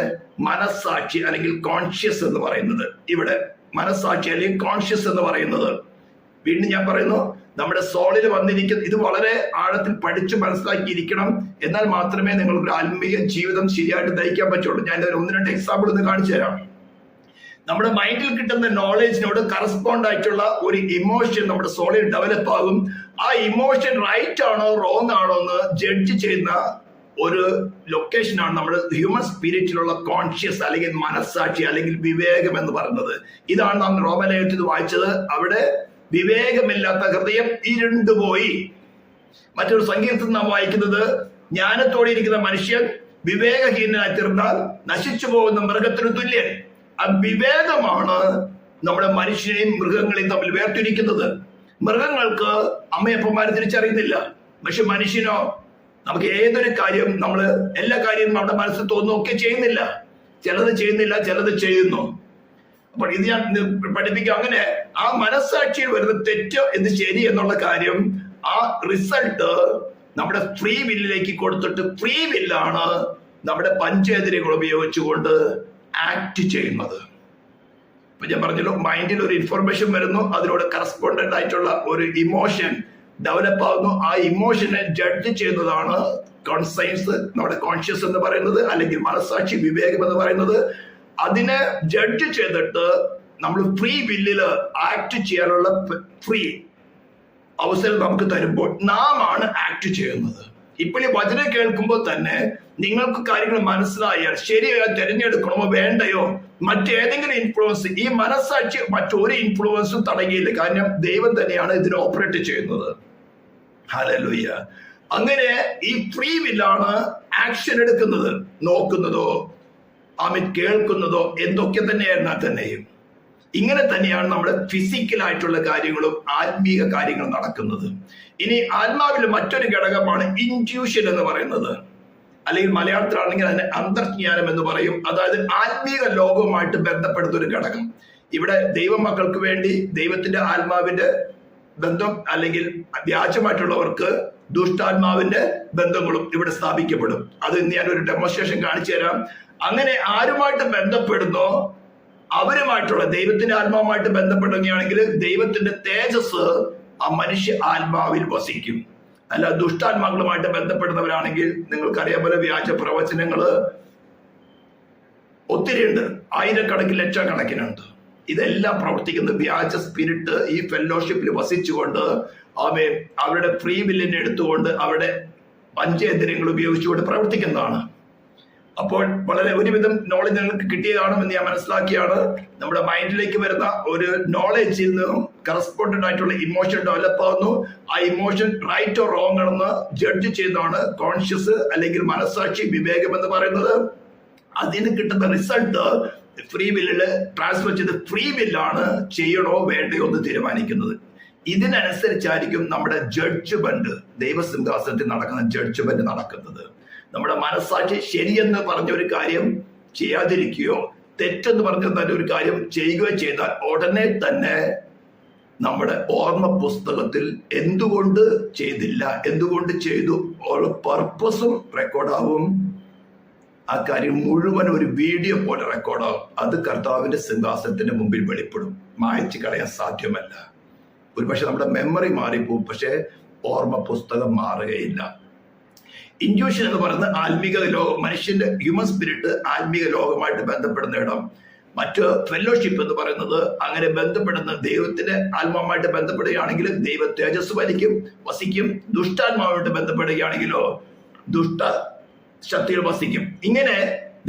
മനസ്സാക്ഷി അല്ലെങ്കിൽ കോൺഷ്യസ് എന്ന് പറയുന്നത്. ഇവിടെ മനസ്സാക്ഷി അല്ലെങ്കിൽ കോൺഷ്യസ് എന്ന് പറയുന്നത്, വീണ്ടും ഞാൻ പറയുന്നു, നമ്മുടെ സോളിൽ വന്നിരിക്കുന്ന ഇത് വളരെ ആഴത്തിൽ പഠിച്ചു മനസ്സിലാക്കിയിരിക്കണം. എന്നാൽ മാത്രമേ നിങ്ങൾക്ക് ഒരു ആത്മീയ ജീവിതം ശരിയായിട്ട് നയിക്കാൻ പറ്റുള്ളൂ. ഞാൻ 1-2 എക്സാമ്പിൾ ഒന്ന് കാണിച്ചു തരാം. നമ്മുടെ മൈൻഡിൽ കിട്ടുന്ന നോളേജിനോട് കറസ്പോണ്ട് ആയിട്ടുള്ള ഒരു ഇമോഷൻ നമ്മുടെ സോളിൽ ഡെവലപ്പ് ആകും. ആ ഇമോഷൻ റൈറ്റ് ആണോ റോങ് ആണോ എന്ന് ജഡ്ജ് ചെയ്യുന്ന ഒരു ലൊക്കേഷനാണ് നമ്മുടെ ഹ്യൂമൻ സ്പിരിറ്റിലുള്ള കോൺഷ്യസ് അല്ലെങ്കിൽ മനസ്സാക്ഷി അല്ലെങ്കിൽ വിവേകം എന്ന് പറയുന്നത്. ഇതാണ് നാം റോമലേഖനത്തിൽ വായിച്ചത്. അവിടെ വിവേകമില്ലാത്ത ഹൃദയം ഇരുണ്ടുപോയി. മറ്റൊരു സങ്കീർത്തനം നാം വായിക്കുന്നത്, ജ്ഞാനത്തോടെ ഇരിക്കുന്ന മനുഷ്യൻ വിവേകഹീനനായി തീർന്നാൽ നശിച്ചു പോകുന്ന മൃഗത്തിന് തുല്യൻ. ആ വിവേകമാണ് നമ്മുടെ മനുഷ്യനെയും മൃഗങ്ങളെയും തമ്മിൽ വേർതിരിക്കുന്നത്. മൃഗങ്ങൾക്ക് അമ്മയപ്പന്മാരെ തിരിച്ചറിയുന്നില്ല. പക്ഷെ മനുഷ്യനോ, നമുക്ക് ഏതൊരു കാര്യം എല്ലാ കാര്യവും നമ്മുടെ മനസ്സിൽ തോന്നുകയൊക്കെ ചെയ്യുന്നില്ല. ചിലത് ചെയ്യുന്നില്ല, ചിലത് ചെയ്യുന്നു. അപ്പോൾ ഇത് ഞാൻ പഠിപ്പിക്കാം. അങ്ങനെ ആ മനസ്സാക്ഷിയിൽ വരുന്ന തെറ്റ് എന്ത് ശരി എന്നുള്ള കാര്യം ആ റിസൾട്ട് നമ്മുടെ ഫ്രീ വില്ലിലേക്ക് കൊടുത്തിട്ട് ഫ്രീ വില്ലാണ് നമ്മുടെ പഞ്ചേന്ദ്രിയങ്ങൾ ഉപയോഗിച്ചുകൊണ്ട് ആക്ട് ചെയ്യുന്നത്. ഇപ്പൊ ഞാൻ പറഞ്ഞല്ലോ, മൈൻഡിൽ ഒരു ഇൻഫർമേഷൻ വരുന്നു, അതിനോട് കറസ്പോണ്ടന്റ് ആയിട്ടുള്ള ഒരു ഇമോഷൻ ഡെവലപ്പ് ആകുന്നു. ആ ഇമോഷനെ ജഡ്ജ് ചെയ്യുന്നതാണ് കോൺസൈൻസ്, നമ്മുടെ കോൺഷ്യസ് എന്ന് പറയുന്നത്, അല്ലെങ്കിൽ മനസ്സാക്ഷി, വിവേകം എന്ന് പറയുന്നത്. അതിനെ ജഡ്ജ് ചെയ്തിട്ട് നമ്മൾ ഫ്രീ വില്ലില് ആക്ട് ചെയ്യാനുള്ള ഫ്രീ അവസരം നമുക്ക് തരുമ്പോൾ നാം ആണ് ആക്ട് ചെയ്യുന്നത്. ഇപ്പോൾ ഈ വചനം കേൾക്കുമ്പോൾ തന്നെ നിങ്ങൾക്ക് കാര്യങ്ങൾ മനസ്സിലായാൽ ശരിയായി തിരഞ്ഞെടുക്കണമോ വേണ്ടയോ, മറ്റേതെങ്കിലും ഇൻഫ്ലുവൻസ്, ഈ മനസ്സാക്ഷി മറ്റൊരു ഇൻഫ്ലുവൻസും തടയുകയില്ല. കാരണം ദൈവം തന്നെയാണ് ഇതിനെ ഓപ്പറേറ്റ് ചെയ്യുന്നത്. ഹല്ലേലൂയ. അങ്ങനെ ഈ ഫ്രീ വില്ലാണ് ആക്ഷൻ എടുക്കുന്നത്. നോക്കുന്നതോ കേൾക്കുന്നതോ എന്തൊക്കെ തന്നെയായിരുന്നാൽ തന്നെയും ഇങ്ങനെ തന്നെയാണ് നമ്മുടെ ഫിസിക്കലായിട്ടുള്ള കാര്യങ്ങളും ആത്മീയ കാര്യങ്ങളും നടക്കുന്നത്. ഇനി ആത്മാവിൽ മറ്റൊരു ഘടകമാണ് ഇൻറ്റ്യൂഷൻ എന്ന് പറയുന്നത്, അല്ലെങ്കിൽ മലയാളത്തിലാണെങ്കിൽ അതിനെ അന്തർജ്ഞാനം എന്ന് പറയും. അതായത് ആത്മീയ ലോകവുമായിട്ട് ബന്ധപ്പെടുന്ന ഒരു ഘടകം. ഇവിടെ ദൈവമക്കൾക്ക് വേണ്ടി ദൈവത്തിന്റെ ആത്മാവിന്റെ ബന്ധം, അല്ലെങ്കിൽ വ്യാജമായിട്ടുള്ളവർക്ക് ദുഷ്ടാത്മാവിന്റെ ബന്ധങ്ങളും ഇവിടെ സ്ഥാപിക്കപ്പെടും. അത് ഞാനൊരു ഡെമോൺസ്ട്രേഷൻ കാണിച്ചു തരാം. അങ്ങനെ ആരുമായിട്ട് ബന്ധപ്പെടുന്നോ അവരുമായിട്ടുള്ള ദൈവത്തിന്റെ ആത്മാവുമായിട്ട് ബന്ധപ്പെടുകയാണെങ്കിൽ ദൈവത്തിന്റെ തേജസ് ആ മനുഷ്യ ആത്മാവിൽ വസിക്കും. അല്ല ദുഷ്ടാത്മാക്കളുമായിട്ട് ബന്ധപ്പെടുന്നവരാണെങ്കിൽ നിങ്ങൾക്കറിയാൻ പോലെ വ്യാജ പ്രവചനങ്ങള് ഒത്തിരിയുണ്ട്, ആയിരക്കണക്കിന് ലക്ഷക്കണക്കിനുണ്ട്. ഇതെല്ലാം പ്രവർത്തിക്കുന്ന വ്യാജ സ്പിരിറ്റ് ഈ ഫെലോഷിപ്പിൽ വസിച്ചുകൊണ്ട് അവരുടെ ഫ്രീ വില്ലിനെ എടുത്തുകൊണ്ട് അവരുടെ പഞ്ചേന്ദ്രിയങ്ങൾ ഉപയോഗിച്ചുകൊണ്ട് പ്രവർത്തിക്കുന്നതാണ്. അപ്പോൾ വളരെ ഒരുവിധം നോളജ് നിങ്ങൾക്ക് കിട്ടിയതാണെന്ന് ഞാൻ മനസ്സിലാക്കിയാണ്. നമ്മുടെ മൈൻഡിലേക്ക് വരുന്ന ഒരു നോളജിൽ നിന്നും കറസ്പോണ്ടന്റ് ആയിട്ടുള്ള ഇമോഷൻ ഡെവലപ്പ് ആവുന്നു. ആ ഇമോഷൻ റൈറ്റ് ഓർ റോങ് ആണെന്ന് ജഡ്ജ് ചെയ്യുന്നതാണ് കോൺഷ്യസ് അല്ലെങ്കിൽ മനസ്സാക്ഷി, വിവേകം എന്ന് പറയുന്നത്. അതിന് കിട്ടുന്ന റിസൾട്ട് ഫ്രീ വില്ലില് ട്രാൻസ്ഫർ ചെയ്ത് ഫ്രീ വില്ലാണ് ചെയ്യണോ വേണ്ടയോ എന്ന് തീരുമാനിക്കുന്നത്. ഇതിനനുസരിച്ചായിരിക്കും നമ്മുടെ ജഡ്ജ്മെന്റ്, ദൈവസിംഹാസനത്തിൽ നടക്കുന്ന ജഡ്ജ്മെന്റ് നടക്കുന്നത്. നമ്മുടെ മനസ്സാക്ഷി ശരിയെന്ന് പറഞ്ഞ ഒരു കാര്യം ചെയ്യാതിരിക്കുകയോ തെറ്റെന്ന് പറഞ്ഞ ഒരു കാര്യം ചെയ്യുകയോ ചെയ്താൽ ഉടനെ തന്നെ നമ്മുടെ ഓർമ്മ പുസ്തകത്തിൽ എന്തുകൊണ്ട് ചെയ്തില്ല, എന്തുകൊണ്ട് ചെയ്തു ഉള്ള പർപ്പസും റെക്കോർഡാവും. ആ കാര്യം മുഴുവൻ ഒരു വീഡിയോ പോലെ റെക്കോർഡാവും. അത് കർത്താവിന്റെ സിംഹാസനത്തിന്റെ മുമ്പിൽ വെളിപ്പെടും. മായ്ച്ചു കളയാൻ സാധ്യമല്ല. ഒരുപക്ഷെ നമ്മുടെ മെമ്മറി മാറിപ്പോവും, പക്ഷെ ഓർമ്മ പുസ്തകം മാറുകയില്ല. ഇൻറ്റ്യൂഷൻ എന്ന് പറയുന്നത് ആത്മീക ലോകം, മനുഷ്യന്റെ ഹ്യൂമൻ സ്പിരിറ്റ് ആത്മീക ലോകമായിട്ട് ബന്ധപ്പെടുന്ന ഇടം. മറ്റ് ഫെലോഷിപ്പ് എന്ന് പറയുന്നത് അങ്ങനെ ബന്ധപ്പെടുന്ന ദൈവത്തിന്റെ ആത്മാവുമായിട്ട് ബന്ധപ്പെടുകയാണെങ്കിൽ ദൈവ തേജസ് വസിക്കും. ദുഷ്ടാത്മാവുമായിട്ട് ബന്ധപ്പെടുകയാണെങ്കിലോ ദുഷ്ട ശക്തികൾ വസിക്കും. ഇങ്ങനെ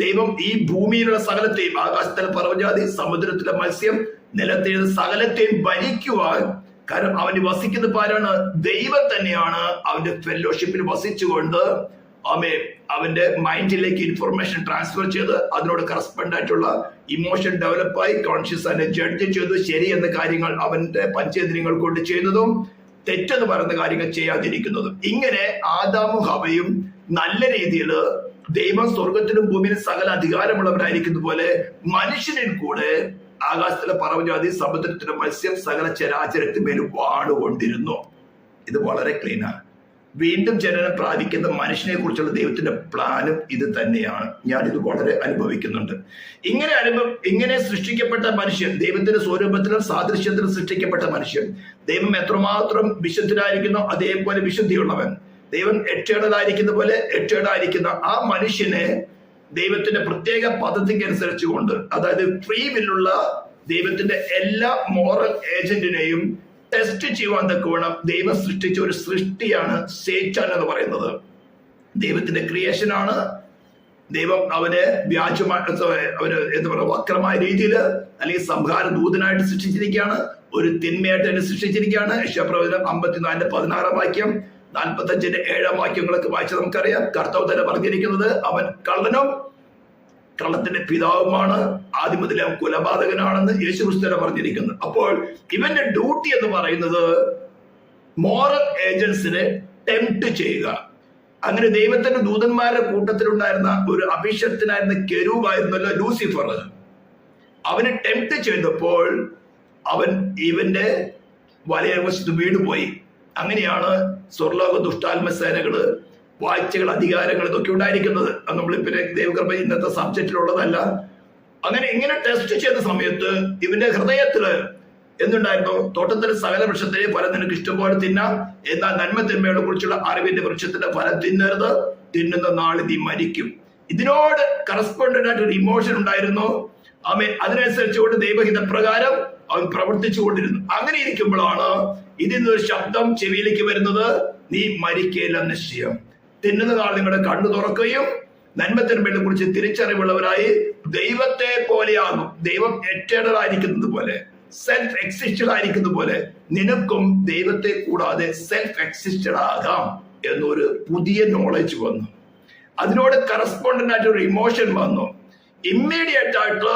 ദൈവം ഈ ഭൂമിയിലുള്ള സകലത്തെയും, ആകാശത്തിലെ പർവ്വജാതി, സമുദ്രത്തിലെ മത്സ്യം, നിലത്തെ സകലത്തെയും ഭരിക്കുവാൻ, കാരണം അവന് വസിക്കുന്ന ആരാണ്? ദൈവം തന്നെയാണ്. അവന്റെ ഫെലോഷിപ്പിൽ വസിച്ചുകൊണ്ട് അവന്റെ മൈൻഡിലേക്ക് ഇൻഫർമേഷൻ ട്രാൻസ്ഫർ ചെയ്ത് അതിനോട് കറസ്പോണ്ട് ആയിട്ടുള്ള ഇമോഷൻ ഡെവലപ്പായി കോൺഷ്യസ് അതിനെ ജഡ്ജ് ചെയ്തു. ശരി എന്ന കാര്യങ്ങൾ അവന്റെ പഞ്ചേന്ദ്രിയങ്ങൾ കൊണ്ട് ചെയ്യുന്നതും തെറ്റെന്ന് പറയുന്ന കാര്യങ്ങൾ ചെയ്യാതിരിക്കുന്നതും. ഇങ്ങനെ ആദാമും ഹവയും നല്ല രീതിയിൽ ദൈവം സ്വർഗത്തിലും ഭൂമിയിലും സകല അധികാരമുള്ളവരായിരിക്കുന്ന പോലെ മനുഷ്യനിൽ കൂടെ ആകാശത്തിലെ പറവജാതി, സമുദ്രത്തിലെ മത്സ്യം, സകല ചരാചരത്തിന്മേലും വാണുകൊണ്ടിരുന്നു. ഇത് വളരെ ക്ലീനാണ്. വീണ്ടും ജനനം പ്രാപിക്കുന്ന മനുഷ്യനെ കുറിച്ചുള്ള ദൈവത്തിന്റെ പ്ലാനും ഇത് തന്നെയാണ്. ഞാനിത് വളരെ അനുഭവിക്കുന്നുണ്ട്. ഇങ്ങനെ സൃഷ്ടിക്കപ്പെട്ട മനുഷ്യൻ, ദൈവത്തിന്റെ സ്വരൂപത്തിലും സാദൃശ്യത്തിലും സൃഷ്ടിക്കപ്പെട്ട മനുഷ്യൻ, ദൈവം എത്രമാത്രം വിശുദ്ധനായിരിക്കുന്നോ അതേപോലെ വിശുദ്ധിയുള്ളവൻ, ദൈവം എറ്റേണൽ ആയിരിക്കുന്ന പോലെ എറ്റേണൽ ആയിരിക്കുന്ന ആ മനുഷ്യനെ ദൈവത്തിന്റെ പ്രത്യേക പദ്ധതിക്ക് അനുസരിച്ചുകൊണ്ട്, അതായത് ഫ്രീ വില്ലുള്ള ദൈവത്തിന്റെ എല്ലാ മോറൽ ഏജന്റിനെയും ടെസ്റ്റ് ചെയ്യുവാൻ തക്കവണ്ണം ദൈവം സൃഷ്ടിച്ച ഒരു സൃഷ്ടിയാണ് സേറ്റാൻ എന്ന് പറയുന്നത്. ദൈവത്തിന്റെ ക്രിയേഷനാണ്. ദൈവം അവനെ വക്രമായ രീതിയിൽ അല്ലെങ്കിൽ സംഹാര ദൂതനായിട്ട് സൃഷ്ടിച്ചിരിക്കുകയാണ്. ഒരു തിന്മയായിട്ട് തന്നെ സൃഷ്ടിച്ചിരിക്കുകയാണ്. യശയാപ്രവചനം 54:16 വാക്യം, 45:7 വാക്യങ്ങളൊക്കെ വായിച്ച് നമുക്കറിയാം. കർത്താവ് തന്നെ പറഞ്ഞിരിക്കുന്നത് അവൻ കള്ളനും കള്ളത്തിന്റെ പിതാവുമാണ്, ആദ്യം മുതലേ അവൻ കൊലപാതകനാണെന്ന് യേശുക്രിസ്തു തന്നെ പറഞ്ഞിരിക്കുന്നു. അപ്പോൾ ഇവന്റെ ഡ്യൂട്ടി എന്ന് പറയുന്നത് മോറൽ ഏജൻസിനെ ടെംപ്റ്റ് ചെയ്യുക. അങ്ങനെ ദൈവത്തിന്റെ ദൂതന്മാരുടെ കൂട്ടത്തിലുണ്ടായിരുന്ന ഒരു അഭിഷക്തനായിരുന്ന കെരൂബായിരുന്നല്ലോ ലൂസിഫർ. അവനെ ടെംപ്റ്റ് ചെയ്തപ്പോൾ അവൻ ഇവന്റെ വലയവശത്ത് വീണുപോയി. അങ്ങനെയാണ് സ്വർലോക ദുഷ്ടാത്മസേനകള്, വാഴ്ചകൾ, അധികാരങ്ങൾ ഇതൊക്കെ ഉണ്ടായിരിക്കുന്നത്. നമ്മളിപ്പോ ദൈവകൃപ ഇന്നത്തെ സബ്ജക്റ്റിലുള്ളതല്ല. അങ്ങനെ ഇങ്ങനെ ടെസ്റ്റ് ചെയ്ത സമയത്ത് ഇവന്റെ ഹൃദയത്തില് എന്തുണ്ടായിരുന്നു? തോട്ടത്തിലെ സകല വൃക്ഷത്തിലെ ഫലം നിനക്ക് ഇഷ്ടംപോലെ തിന്നാം, എന്നാൽ നന്മ തിന്മകളെ കുറിച്ചുള്ള അറിവിന്റെ വൃക്ഷത്തിന്റെ ഫലം തിന്നരുത്, തിന്നുന്ന നാളിൽ നീ മരിക്കും. ഇതിനോട് കറസ്പോണ്ടന്റ് ആയിട്ട് ഒരു ഇമോഷൻ ഉണ്ടായിരുന്നു. അതിനനുസരിച്ചുകൊണ്ട് ദൈവഹിത പ്രകാരം അവൻ പ്രവർത്തിച്ചുകൊണ്ടിരുന്നു. അങ്ങനെ ഇരിക്കുമ്പോഴാണ് ഇതിൽ നിന്നൊരു ശബ്ദം ചെവിയിലേക്ക് വരുന്നത്, നീ മരിക്കയില്ല നിശ്ചയം, തിന്നുന്ന നാൾ നിങ്ങളുടെ കണ്ണു തുറക്കുകയും നന്മത്തിന്മയെ കുറിച്ച് തിരിച്ചറിവുള്ളവരായി ദൈവത്തെ പോലെയാകും. ദൈവം എറ്റേണൽ ആയിരിക്കുന്നത് പോലെ, സെൽഫ് എക്സിസ്റ്റഡ് ആയിരിക്കുന്നത് പോലെ നിനക്കും ദൈവത്തെ കൂടാതെ സെൽഫ് എക്സിസ്റ്റഡ് ആകാം എന്നൊരു പുതിയ നോളജ് വന്നു. അതിനോട് കറസ്പോണ്ടന്റ് ആയിട്ട് ഒരു ഇമോഷൻ വന്നു. ഇമ്മീഡിയറ്റ് ആയിട്ട്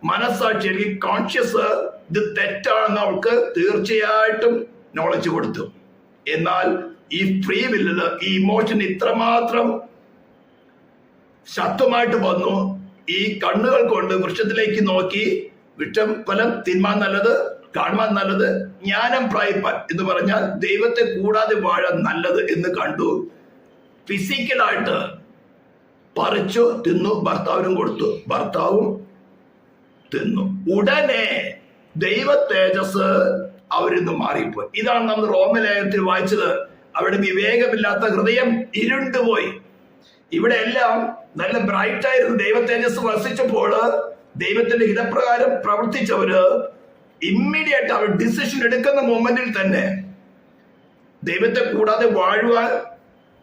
മനസ്സാക്ഷി അല്ലെങ്കിൽ കോൺഷ്യസ് ഇത് തെറ്റാണെന്ന് അവൾക്ക് തീർച്ചയായിട്ടും നോളജ് കൊടുത്തു. എന്നാൽ ഈ ഫ്രീ വില്ലില് ഈ ഇമോഷൻ ഇത്രമാത്രം ശക്തമായിട്ട് വന്നു. ഈ കണ്ണുകൾ കൊണ്ട് വൃക്ഷത്തിലേക്ക് നോക്കി വൃക്ഷം ഫലം തിന്മാൻ നല്ലത്, കാണുവാൻ നല്ലത്, ജ്ഞാനം പ്രാപിപ്പാൻ എന്ന് പറഞ്ഞാൽ ദൈവത്തെ കൂടാതെ വാഴാൻ നല്ലത് എന്ന് കണ്ടു. ഫിസിക്കലായിട്ട് പറിച്ചു തിന്നു, ഭർത്താവിനും കൊടുത്തു, ഭർത്താവും തിന്നു. ഉടനെ ദൈവ തേജസ് അവരിന്ന് മാറിപ്പോയി. ഇതാണ് നമ്മൾ റോമലേഖനത്തിൽ വായിച്ചത്. അവിടെ വിവേകമില്ലാത്ത ഹൃദയം ഇരുണ്ടുപോയി. ഇവിടെ എല്ലാം നല്ല ബ്രൈറ്റ് ആയിരുന്നു. ദൈവ തേജസ് വസിച്ചപ്പോൾ ദൈവത്തിന്റെ ഹിതപ്രകാരം പ്രവർത്തിച്ചവര് ഇമ്മീഡിയറ്റ് അവർ ഡിസിഷൻ എടുക്കുന്ന മൊമെന്റിൽ തന്നെ ദൈവത്തെ കൂടാതെ വാഴുവാൻ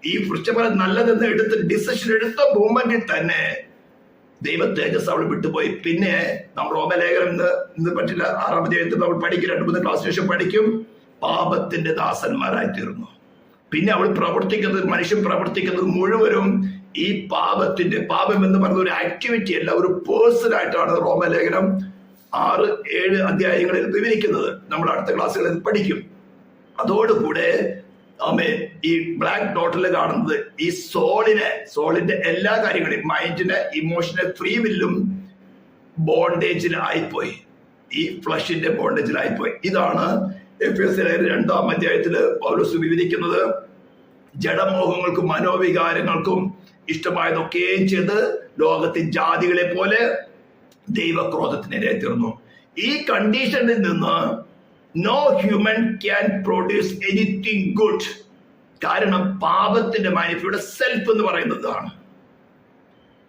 ഈ വൃക്ഷഫലം നല്ലതെന്ന് എടുത്ത് ഡിസിഷൻ എടുത്ത മൊമെന്റിൽ തന്നെ ദൈവ തേജസ് അവൾ വിട്ടുപോയി. പിന്നെ നമ്മൾ റോമലേഖനം ഇന്ന് പറ്റില്ല, 6-ാം അധ്യായത്തിൽ നമ്മൾ പഠിക്കും, 2-3 ക്ലാസ് ശേഷം പഠിക്കും. പാപത്തിന്റെ ദാസന്മാരായി തീർന്നു. പിന്നെ അവൾ പ്രവർത്തിക്കുന്നത്, മനുഷ്യൻ പ്രവർത്തിക്കുന്നത് മുഴുവനും ഈ പാപം എന്ന് പറയുന്ന ഒരു ആക്ടിവിറ്റി അല്ല, ഒരു പേഴ്സൺ ആയിട്ടാണ് റോമലേഖനം 6-7 അധ്യായങ്ങളിൽ വിവരിക്കുന്നത്. നമ്മൾ അടുത്ത ക്ലാസ്സുകളിൽ പഠിക്കും. അതോടുകൂടെ ഈ ബ്ലാക്ക് ഡോട്ടിൽ കാണുന്നത് ഈ സോളിന്റെ എല്ലാ കാര്യങ്ങളെയും, മൈൻഡിനെ, ഇമോഷനെ, ഫ്രീ വില്ലും ബോണ്ടേജിൽ ആയിപ്പോയി. ഈ ഫ്ലഷിന്റെ ബോണ്ടേജിലായിപ്പോയി. ഇതാണ് എഫേസ്യർ 2-ാം അധ്യായത്തില് പൗലോസ് വിവരിക്കുന്നത്. ജഡമോഹങ്ങൾക്കും മനോവികാരങ്ങൾക്കും ഇഷ്ടമായതൊക്കെയും ചെയ്ത് ലോകത്തെ ജാതികളെ പോലെ ദൈവക്രോധത്തിനിരയായി തീർന്നു. ഈ കണ്ടീഷനിൽ നിന്ന് no human can produce anything good. കാരണം പാപത്തിന്റെ മാനിഫയുടെ സെൽഫ് എന്ന് പറയുന്നതാണ്.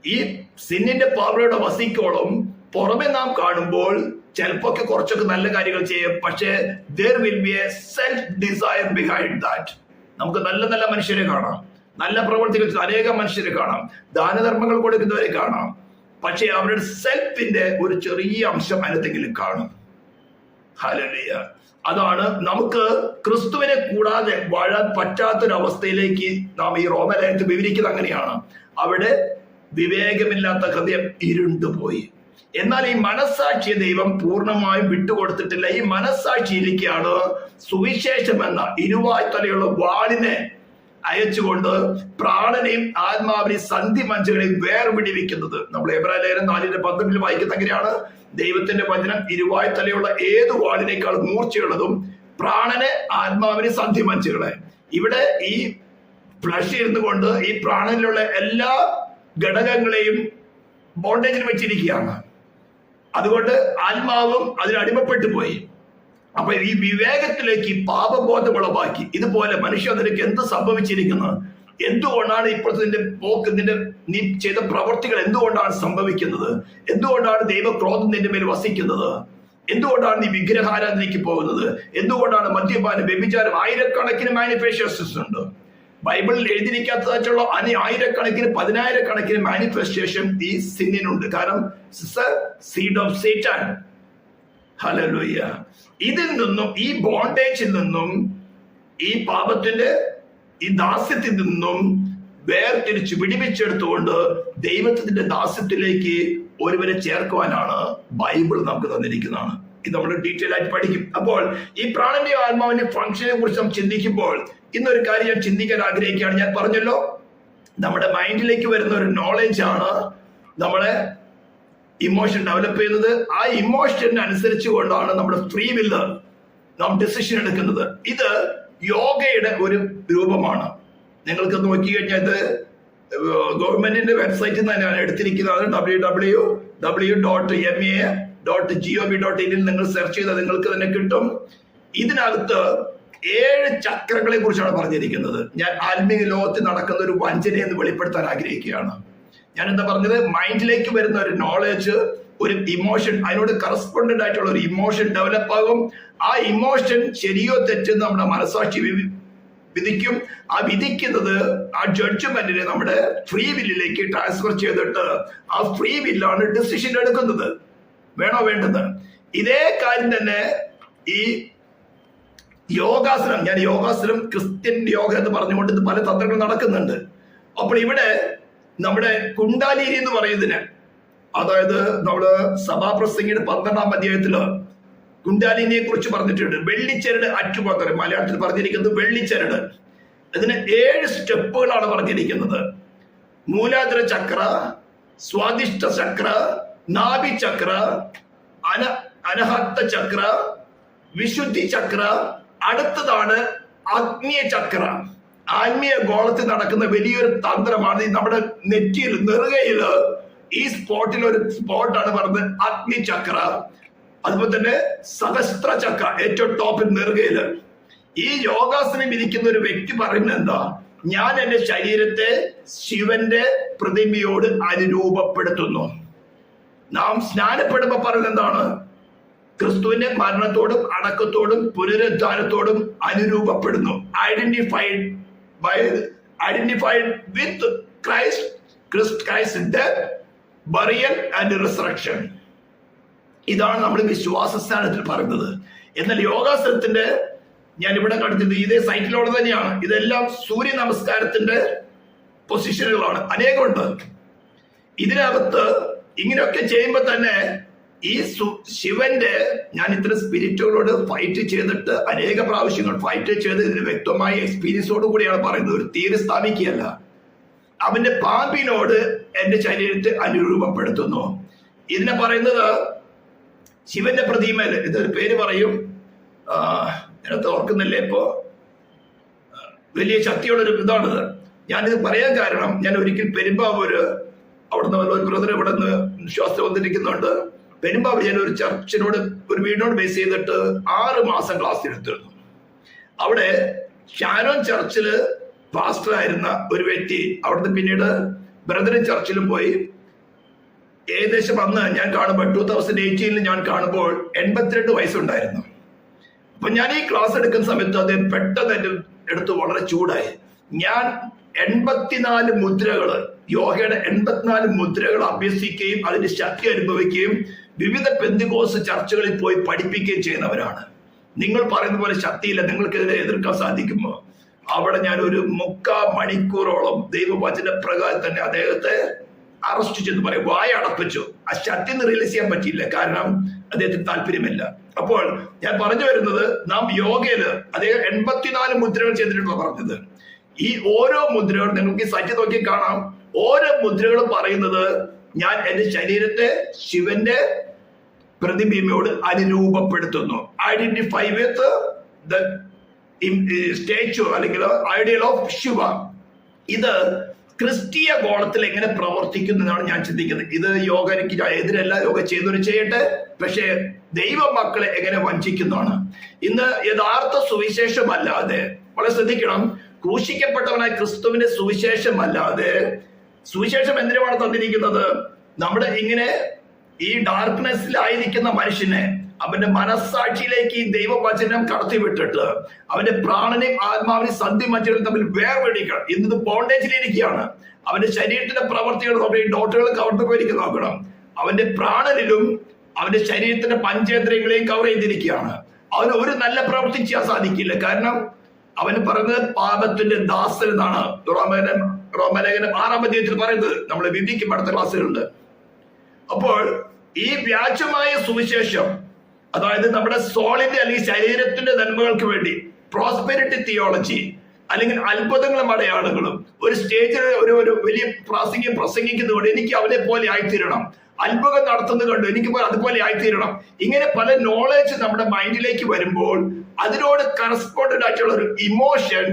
ഈ സിന്നിന്റെ പവറുടെ വസിക്കോളം പുറമെ നാം കാണുമ്പോൾ ചിലപ്പോ കുറച്ചൊക്കെ നല്ല കാര്യങ്ങൾ ചെയ്യും, പക്ഷേ there will be a self desire behind that. നമുക്ക് നല്ല നല്ല മനുഷ്യരെ കാണാം, നല്ല പ്രവർത്തികൾ അനേകം മനുഷ്യരെ കാണാം, ദാനധർമ്മങ്ങൾ കൊടുക്കുന്നവരെ കാണാം, പക്ഷെ അവരുടെ സെൽഫിന്റെ ഒരു ചെറിയ അംശം അതിനകത്തെങ്കിലും കാണും. ഹല്ലേലൂയ. അതാണ് നമുക്ക് ക്രിസ്തുവിനെ കൂടാതെ വാഴാൻ പറ്റാത്തൊരവസ്ഥയിലേക്ക് നാം ഈ റോമലേഖനത്തിൽ വിവരിക്കുന്നത്. അങ്ങനെയാണ്. അവിടെ വിവേകമില്ലാത്ത ഹൃദയം ഇരുണ്ടുപോയി. എന്നാൽ ഈ മനസ്സാക്ഷിയെ ദൈവം പൂർണ്ണമായും വിട്ടുകൊടുത്തിട്ടില്ല. ഈ മനസ്സാക്ഷിയിലേക്കാണ് സുവിശേഷം എന്ന ഇരുവായ്ത്തലയുള്ള വാളിനെ അയച്ചുകൊണ്ട് പ്രാണനെയും ആത്മാവിനെയും സന്ധി മഞ്ചകളെയും വേർപിടിവിക്കുന്നത്. നമ്മൾ എബ്രായലേഖനം 4:12 വായിക്കുന്ന അങ്ങനെയാണ്. ദൈവത്തിന്റെ വചനം ഇരുവായ്ത്തലയുള്ള ഏത് വാളിനേക്കാൾ മൂർച്ചയുള്ളതും പ്രാണനെ, ആത്മാവിനെ, സന്ധി മഞ്ചകളെ. ഇവിടെ ഈ ഫ്ലഷ് ഇരുന്നു കൊണ്ട് ഈ പ്രാണനിലുള്ള എല്ലാ ഘടകങ്ങളെയും ബോണ്ടേജിൽ വെച്ചിരിക്കുകയാണ്. അതുകൊണ്ട് ആത്മാവും അതിനടിമപ്പെട്ടു പോയി. അപ്പൊ ഈ വിവേകത്തിലേക്ക് പാപബോധം ഉളവാക്കി. ഇതുപോലെ മനുഷ്യ നിനക്ക് എന്ത് സംഭവിച്ചിരിക്കുന്നത്, എന്തുകൊണ്ടാണ് ഇപ്പോഴത്തെ നിന്റെ പോക്ക്, നീ ചെയ്ത പ്രവർത്തികൾ എന്തുകൊണ്ടാണ് സംഭവിക്കുന്നത്, എന്തുകൊണ്ടാണ് ദൈവക്രോധം നിന്റെ മേൽ വസിക്കുന്നത്, എന്തുകൊണ്ടാണ് നീ വിഗ്രഹാരാധനയ്ക്ക് പോകുന്നത്, എന്തുകൊണ്ടാണ് മദ്യപാനം, വ്യഭിചാരം, ആയിരക്കണക്കിന് മാനിഫെസ്റ്റേഷൻസ് ഉണ്ട്. ബൈബിളിൽ എഴുതിയിരിക്കാത്തതായിട്ടുള്ള ആയിരക്കണക്കിന് 10,000-കണക്കിന് മാനിഫെസ്റ്റേഷൻ ഈ സിന്നിനുണ്ട്. കാരണം സീഡ് ഓഫ് സേറ്റാൻ. ഹല്ലേലൂയ. ഇതിൽ നിന്നും, ഈ ബോണ്ടേജിൽ നിന്നും, ഈ പാപത്തിന്റെ ഈ ദാസ്യത്തിൽ നിന്നും വേർതിരിച്ച് വിടിവിച്ചെടുത്തുകൊണ്ട് ദൈവത്തിന്റെ ദാസ്യത്തിലേക്ക് ഒരുവരെ ചേർക്കുവാനാണ് ബൈബിൾ നമുക്ക് തന്നിരിക്കുന്നതാണ്. ഇത് നമ്മൾ ഡീറ്റെയിൽ ആയിട്ട് പഠിക്കും. അപ്പോൾ ഈ പ്രാണന്റെയും ആത്മാവിന്റെയും ഫംഗ്ഷനെ കുറിച്ച് നാം ചിന്തിക്കുമ്പോൾ ഇന്നൊരു കാര്യം ഞാൻ ചിന്തിക്കാൻ ആഗ്രഹിക്കുകയാണ്. ഞാൻ പറഞ്ഞല്ലോ, നമ്മുടെ മൈൻഡിലേക്ക് വരുന്ന ഒരു നോളജ് ആണ് നമ്മളെ ഇമോഷൻ ഡെവലപ്പ് ചെയ്യുന്നത്. ആ ഇമോഷന് അനുസരിച്ച് കൊണ്ടാണ് നമ്മുടെ ഫ്രീ വില്ല് നാം ഡിസിഷൻ എടുക്കുന്നത്. ഇത് യോഗയുടെ ഒരു രൂപമാണ്. നിങ്ങൾക്ക് നോക്കി കഴിഞ്ഞാൽ ഇത് ഗവൺമെന്റിന്റെ വെബ്സൈറ്റിൽ നിന്ന് തന്നെയാണ് എടുത്തിരിക്കുന്നത്. www.ma.gov.in നിങ്ങൾ സെർച്ച് ചെയ്താൽ നിങ്ങൾക്ക് തന്നെ കിട്ടും. ഇതിനകത്ത് 7 ചക്രങ്ങളെ കുറിച്ചാണ് പറഞ്ഞിരിക്കുന്നത്. ഞാൻ ആത്മീയ ലോകത്തിൽ നടക്കുന്ന ഒരു വഞ്ചനയെ എന്ന് വെളിപ്പെടുത്താൻ ആഗ്രഹിക്കുകയാണ്. ഞാൻ എന്താ പറഞ്ഞത്, മൈൻഡിലേക്ക് വരുന്ന ഒരു നോളജ്, ഒരു ഇമോഷൻ, അതിനോട് കറസ്പോണ്ടന്റ് ആയിട്ടുള്ള ഒരു ഇമോഷൻ ഡെവലപ്പ് ആകും. ആ ഇമോഷൻ ശരിയോ തെറ്റെന്ന് നമ്മുടെ മനസ്സാക്ഷി വിധിക്കും. ആ വിധിക്കുന്നത്, ആ ജഡ്ജ്മെന്റിനെ നമ്മുടെ ഫ്രീ വില്ലിലേക്ക് ട്രാൻസ്ഫർ ചെയ്തിട്ട് ആ ഫ്രീ വില്ലാണ് ഡിസിഷൻ എടുക്കുന്നത്, വേണോ വേണ്ടത്. ഇതേ കാര്യം തന്നെ ഈ യോഗാസനം, ഞാൻ യോഗാസനം ക്രിസ്ത്യൻ യോഗ എന്ന് പറഞ്ഞുകൊണ്ട് ഇത് പല തന്ത്രങ്ങൾ നടക്കുന്നുണ്ട്. അപ്പോൾ ഇവിടെ നമ്മുടെ കുണ്ടാലിനി എന്ന് പറയുന്നതിന് അതായത് നമ്മള് സഭാപ്രസംഗിയുടെ 12-ാം അധ്യായത്തില് കുണ്ടാലിനിയെ കുറിച്ച് പറഞ്ഞിട്ടുണ്ട്. വെള്ളിച്ചരട് അറ്റുപോത്തറ്, മലയാളത്തിൽ പറഞ്ഞിരിക്കുന്നത് വെള്ളിച്ചരട്. അതിന് 7 സ്റ്റെപ്പുകളാണ് പറഞ്ഞിരിക്കുന്നത്. മൂലാധാര ചക്ര, സ്വാദിഷ്ട ചക്ര, നാഭി ചക്ര, അനഹത്ത ചക്ര, വിശുദ്ധി ചക്ര. അടുത്തതാണ് ആത്മീയ ചക്ര. ആത്മീയ ഗോളത്തിൽ നടക്കുന്ന വലിയൊരു തന്ത്രമാണ് നമ്മുടെ നെറ്റിയിൽ, നെറുകയില് ഈ സ്പോട്ടിൽ ഒരു സ്പോട്ടാണ് പറഞ്ഞത് ആത്മീയ ചക്ര. അതുപോലെ തന്നെ സഹസ്ത്ര ചക്ര, ഏറ്റവും ടോപ്പിൽ നെറുകയില്. ഈ യോഗാസനം ഇരിക്കുന്ന ഒരു വ്യക്തി പറയുന്നത് എന്താ? ഞാൻ എന്റെ ശരീരത്തെ ശിവന്റെ പ്രതിമയോട് അനുരൂപപ്പെടുത്തുന്നു. നാം സ്നാനപ്പെടുമ്പോ പറയുന്നത് എന്താണ്? ക്രിസ്തുവിന്റെ മരണത്തോടും അടക്കത്തോടും പുനരുദ്ധാനത്തോടും അനുരൂപപ്പെടുന്നു. Identified with Christ death, burial and resurrection. ഇതാണ് നമ്മൾ വിശ്വാസ സ്ഥാനത്തിൽ പറയുന്നത്. എന്നാൽ യോഗാസനത്തിന്റെ ഞാൻ ഇവിടെ കണ്ടിട്ട് ഇതേ സൈറ്റിലോട് തന്നെയാണ്. ഇതെല്ലാം സൂര്യ നമസ്കാരത്തിന്റെ പൊസിഷനുകളാണ്, അനേകമുണ്ട്. ഇതിനകത്ത് ഇങ്ങനെയൊക്കെ ചെയ്യുമ്പോൾ തന്നെ ഈ ശിവന്റെ, ഞാൻ ഇത്ര സ്പിരിറ്റുകളോട് ഫൈറ്റ് ചെയ്തിട്ട് അനേക പ്രാവശ്യങ്ങൾ ഫൈറ്റ് ചെയ്ത് ഇതിന് വ്യക്തമായ എക്സ്പീരിയൻസോട് കൂടിയാണ് പറയുന്നത്. ഒരു തീരെ സ്ഥാപിക്കുകയല്ല. അവന്റെ പാമ്പിനോട് എന്റെ ശരീരത്തെ അനുരൂപപ്പെടുത്തുന്നു. ഇതിനെ പറയുന്നത് ശിവന്റെ പ്രതിമയില്, ഇതൊരു പേര് പറയും, ഞാനത് ഓർക്കുന്നില്ലേ ഇപ്പോ. വലിയ ശക്തിയുള്ളൊരു ഇതാണിത്. ഞാനിത് പറയാൻ കാരണം, ഞാൻ ഒരിക്കൽ പെരുമ്പാവൂര്, അവിടുന്ന് ഒരു ബ്രദർ ഇവിടെ നിന്ന് വിശ്വാസം വന്നിരിക്കുന്നുണ്ട്. പെരുമ്പാവൂർ ഞാൻ ഒരു ചർച്ചിനോട്, ഒരു വീടിനോട് ബേസ് ചെയ്തിട്ട് 6 മാസം ക്ലാസ് എടുത്തിരുന്നു. അവിടെ ഷാരോൺ ചർച്ചില് പാസ്റ്ററായിരുന്ന ഒരു വ്യക്തി അവിടുന്ന് പിന്നീട് ബ്രദറിൻ ചർച്ചിലും പോയി. ഏകദേശം അന്ന് ഞാൻ കാണുമ്പോൾ 2018 ഞാൻ കാണുമ്പോൾ 82 വയസ്സുണ്ടായിരുന്നു. അപ്പൊ ഞാൻ ഈ ക്ലാസ് എടുക്കുന്ന സമയത്ത് അദ്ദേഹം പെട്ടെന്ന് എന്റെ അടുത്ത് വളരെ ചൂടായി. ഞാൻ 84 മുദ്രകള്, യോഗയുടെ 84 മുദ്രകൾ അഭ്യസിക്കുകയും അതിന്റെ ശക്തി അനുഭവിക്കുകയും വിവിധ പെന്തിക്കോസ്ത് ചർച്ചകളിൽ പോയി പഠിപ്പിക്കുകയും ചെയ്യുന്നവരാണ്. നിങ്ങൾ പറയുന്ന പോലെ ശക്തിയില്ല, നിങ്ങൾക്കെതിരെ എതിർക്കാൻ സാധിക്കുമോ? അവിടെ ഞാൻ ഒരു 3/4 മണിക്കൂറോളം ദൈവവചന പ്രകാരം തന്നെ അദ്ദേഹത്തെ അറസ്റ്റ് ചെയ്ത് പറയും, വായ അടപ്പിച്ചു. ആ ശക്തി റിലീസ് ചെയ്യാൻ പറ്റിയില്ല, കാരണം അദ്ദേഹത്തിന് താല്പര്യമില്ല. അപ്പോൾ ഞാൻ പറഞ്ഞു വരുന്നത്, നാം യോഗയില് അദ്ദേഹം 84 മുദ്രകൾ ചെയ്തിട്ടുള്ള പറഞ്ഞത്. ഈ ഓരോ മുദ്രകളും നിങ്ങൾക്ക് ഈ സൈറ്റ് നോക്കി കാണാം. ഓരോ മുദ്രകളും പറയുന്നത് ഞാൻ എന്റെ ശരീരത്തെ ശിവന്റെ പ്രതിബിംബയോട് അനുരൂപപ്പെടുത്തുന്നു. ഐഡന്റിഫൈ വിത്ത് ദ സ്റ്റാച്യു അല്ലെങ്കിൽ ഐഡിയൽ ഓഫ് ശിവ. ഇത് ക്രിസ്തീയ ഗോളത്തിൽ എങ്ങനെ പ്രവർത്തിക്കുന്നതാണ് ഞാൻ ചിന്തിക്കുന്നത്. ഇത് യോഗ എനിക്ക് എതിരല്ല, യോഗ ചെയ്തൊരു ചെയ്യട്ടെ. പക്ഷേ ദൈവ മക്കളെ എങ്ങനെ വഞ്ചിക്കുന്നതാണ്. ഇന്ന് യഥാർത്ഥ സുവിശേഷമല്ലാതെ, വളരെ ശ്രദ്ധിക്കണം, ക്രൂശിക്കപ്പെട്ടവനായ ക്രിസ്തുവിന്റെ സുവിശേഷമല്ലാതെ, സുവിശേഷം എന്തിനുമാണ് തന്നിരിക്കുന്നത്? നമ്മുടെ ഇങ്ങനെ ഈ ഡാർക്ക്നെസ്സിലായിരിക്കുന്ന മനുഷ്യനെ അവന്റെ മനസ്സാക്ഷിയിലേക്ക് ഈ ദൈവവചനം കടത്തിവിട്ടിട്ട് അവന്റെ പ്രാണനെയും ആത്മാവിനെയും സന്ധി മജ്ജകളും തമ്മിൽ വേർപിടിക്കണം. ഇന്നത് ബോണ്ടേജിലിരിക്കുകയാണ്. അവന്റെ ശരീരത്തിന്റെ പ്രവർത്തികൾ നോക്കണം. ഈ ഡോക്ടറുകൾ കവർന്നു പോയിരിക്കും നോക്കണം. അവന്റെ പ്രാണനിലും അവന്റെ ശരീരത്തിന്റെ പഞ്ചേന്ദ്രിയങ്ങളെയും കവർ ചെയ്തിരിക്കുകയാണ്. അവന് ഒരു നല്ല പ്രവൃത്തി ചെയ്യാൻ സാധിക്കില്ല. കാരണം അവന് പറയുന്നത് പാപത്തിന്റെ ദാസൻ എന്നാണ് റോമലേഖനം 6-ാം അധ്യായത്തിൽ പറയുന്നത്. നമ്മൾ വിധിക്കും അടുത്ത ക്ലാസ്സുകളുണ്ട്. അപ്പോൾ ഈ വ്യാജമായ സുവിശേഷം, അതായത് നമ്മുടെ സോളിന്റെ അല്ലെങ്കിൽ ശരീരത്തിന്റെ നന്മകൾക്ക് വേണ്ടി പ്രോസ്പെരിറ്റി തിയോളജി അല്ലെങ്കിൽ അത്ഭുതങ്ങളും അടയാളങ്ങളും ഒരു സ്റ്റേജിൽ ഒരു വലിയ പ്രസംഗിക്കുന്നതുകൊണ്ട് എനിക്ക് അവനെ പോലെ ആയിത്തീരണം, അത്ഭുതം നടത്തുന്നത് കണ്ടു എനിക്ക് അതുപോലെ ആയിത്തീരണം, ഇങ്ങനെ പല നോളേജ് നമ്മുടെ മൈൻഡിലേക്ക് വരുമ്പോൾ അതിനോട് കറസ്പോണ്ടന്റ് ആയിട്ടുള്ള ഒരു ഇമോഷൻ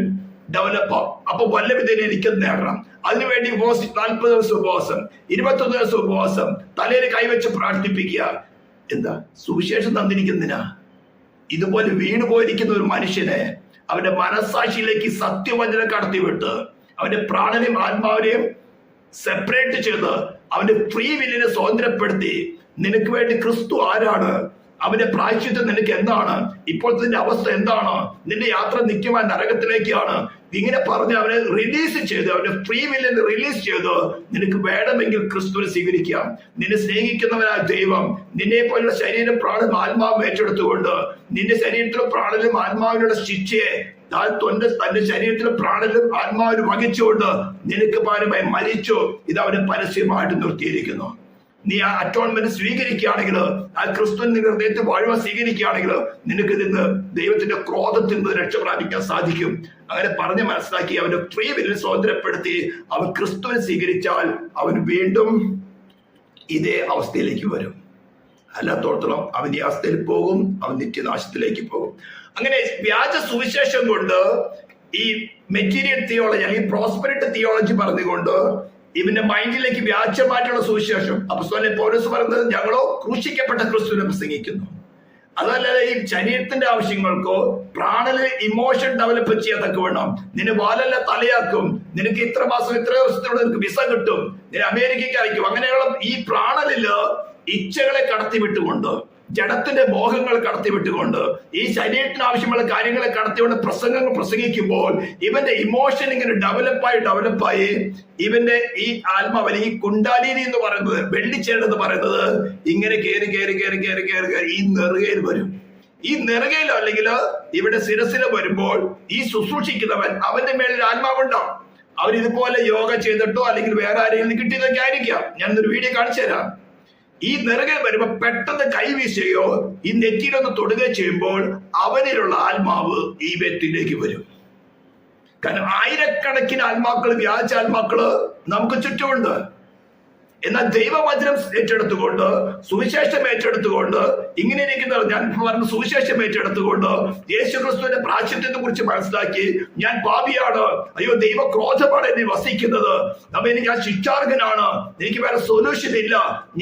ഡെവലപ്പ് ആവും. അപ്പൊ വല്ല വിധേന എനിക്കത് നേടണം. അതിനുവേണ്ടി 40 ദിവസം ഉപവാസം, 21 ദിവസം ഉപവാസം, തലയിൽ കൈവച്ച് പ്രാർത്ഥിപ്പിക്കുക. എന്താ സുവിശേഷം തന്നിരിക്കുന്നതിനാ? ഇതുപോലെ വീണു പോയിരിക്കുന്ന ഒരു മനുഷ്യനെ അവന്റെ മനസ്സാക്ഷിയിലേക്ക് സത്യവചനം കടത്തിവിട്ട് അവന്റെ പ്രാണനെയും ആത്മാവിനെയും സെപ്പറേറ്റ് ചെയ്ത് അവന്റെ ഫ്രീ വില്ലിനെ സ്വാതന്ത്ര്യപ്പെടുത്തി നിനക്ക് വേണ്ടി ക്രിസ്തു ആരാണ്, അവന്റെ പ്രായശ്ചിത്തം നിനക്ക് എന്താണ്, ഇപ്പോഴത്തെ അവസ്ഥ എന്താണ്, നിന്റെ യാത്ര നിത്യമായ നരകത്തിലേക്കാണ്, ഇങ്ങനെ പറഞ്ഞ് അവനെ റിലീസ് ചെയ്ത് അവന്റെ ഫ്രീ വില്ലിനെ റിലീസ് ചെയ്ത് നിനക്ക് വേണമെങ്കിൽ ക്രിസ്തുവിനെ സ്വീകരിക്കാം. നിന്നെ സ്നേഹിക്കുന്നവനായ ദൈവം നിന്നെ പോലുള്ള ശരീരം പ്രാണനും ആത്മാവും ഏറ്റെടുത്തുകൊണ്ട് നിന്റെ ശരീരത്തിലും പ്രാണനും ആത്മാവിനുള്ള ശിക്ഷയെ തന്റെ ശരീരത്തിലും പ്രാണനും ആത്മാവിനും വഹിച്ചുകൊണ്ട് നിനക്ക് പകരമായി മരിച്ചു. ഇത് അവനെ പരസ്യമായിട്ട് നിർത്തിയിരിക്കുന്നു. നീ ആ അറ്റോൺമെന്റ് സ്വീകരിക്കുകയാണെങ്കിൽ, ആ ക്രിസ്തു നിന്റെ ഹൃദയത്തിൽ വാഴുവാൻ സ്വീകരിക്കുകയാണെങ്കിൽ നിനക്ക് നിന്ന് ദൈവത്തിന്റെ ക്രോധത്തിൽ നിന്ന് രക്ഷ പ്രാപിക്കാൻ സാധിക്കും. അങ്ങനെ പറഞ്ഞ് മനസ്സിലാക്കി അവന്റെ ഫ്രീ വില്ലിൽ സ്വാതന്ത്ര്യപ്പെടുത്തി അവൻ ക്രിസ്തുവിനെ സ്വീകരിച്ചാൽ അവൻ വീണ്ടും ഇതേ അവസ്ഥയിലേക്ക് വരും. അല്ലാത്തോടത്തോളം അവൻ ഈ അവസ്ഥയിൽ പോകും, അവൻ നിത്യനാശത്തിലേക്ക് പോകും. അങ്ങനെ വ്യാജ സുവിശേഷം കൊണ്ട് ഈ മെറ്റീരിയൽ തിയോളജി അല്ലെങ്കിൽ പ്രോസ്പെരിറ്റി തിയോളജി പറഞ്ഞുകൊണ്ട് ഇവന്റെ മൈൻഡിലേക്ക് വ്യാജമായിട്ടുള്ള സുവിശേഷം അപ്പോസ്തലൻ പൗലോസ് പറയുന്നത് ഞങ്ങളോ ക്രൂശിക്കപ്പെട്ട ക്രിസ്തുവിനെ പ്രസംഗിക്കുന്നു. അതല്ലാതെ ഈ ശരീരത്തിന്റെ ആവശ്യങ്ങൾക്കോ പ്രാണനിൽ ഇമോഷൻ ഡെവലപ്പ് ചെയ്യാതൊക്കെ വേണം. നിന്നെ വാലല്ല തലയാക്കും, നിനക്ക് ഇത്ര മാസം ഇത്ര ദിവസത്തിനുള്ള നിനക്ക് വിസ കിട്ടും, നിന്നെ അമേരിക്കയ്ക്ക് അയക്കും. അങ്ങനെയുള്ള ഈ പ്രാണനില് ഇച്ഛകളെ കടത്തിവിട്ടുകൊണ്ട്, ജഡത്തിന്റെ മോഹങ്ങൾ കടത്തിവിട്ടുകൊണ്ട്, ഈ ശരീരത്തിന് ആവശ്യമുള്ള കാര്യങ്ങളെ കടത്തിക്കൊണ്ട് പ്രസംഗങ്ങൾ പ്രസംഗിക്കുമ്പോൾ ഇവന്റെ ഇമോഷൻ ഇങ്ങനെ ഡെവലപ്പായി ഇവന്റെ ഈ ആത്മാവലി ഈ കുണ്ടാലിനി എന്ന് പറയുന്നത്, വെള്ളിച്ചേട് എന്ന് പറയുന്നത് ഇങ്ങനെ കയറി ഈ നെറുകയിൽ വരും. ഈ നെറുകയിൽ അല്ലെങ്കിൽ ഇവിടെ ശിരസിൽ വരുമ്പോൾ ഈ ശുശ്രൂഷിക്കുന്നവൻ അവന്റെ മേളിൽ ആത്മാവുണ്ടാവും. അവരിതുപോലെ യോഗ ചെയ്തിട്ടോ അല്ലെങ്കിൽ വേറെ ആരെങ്കിലും കിട്ടിയതൊക്കെ ആയിരിക്കാം. ഞാനൊരു വീഡിയോ കാണിച്ചു തരാം. ഈ നെറുകയിൽ വരുമ്പോ പെട്ടെന്ന് കൈവീശുകയോ ഈ നെറ്റിയിലൊന്ന് തൊടുകയോ ചെയ്യുമ്പോൾ അവനിലുള്ള ആത്മാവ് ഈ വ്യക്തിയിലേക്ക് വരും. കാരണം ആയിരക്കണക്കിന് ആത്മാക്കള്, വ്യാജ ആത്മാക്കള് നമുക്ക് ചുറ്റുമുണ്ട്. എന്നാൽ ദൈവവചനം ഏറ്റെടുത്തുകൊണ്ട്, സുവിശേഷം ഏറ്റെടുത്തുകൊണ്ട്, ഇങ്ങനെ ഇരിക്കുന്ന ഞാൻ പറഞ്ഞ സുവിശേഷം ഏറ്റെടുത്തുകൊണ്ട് യേശുക്രിസ്തുവിന്റെ പ്രാശ്ചിത്യത്തെ കുറിച്ച് മനസ്സിലാക്കി ഞാൻ പാപിയാണ്, അയ്യോ ദൈവക്രോധമാണ് എന്നെ വസിക്കുന്നത്, ഞാൻ ശിക്ഷാർഹനാണ്, എനിക്ക് വേറെ സൊല്യൂഷൻ ഇല്ല,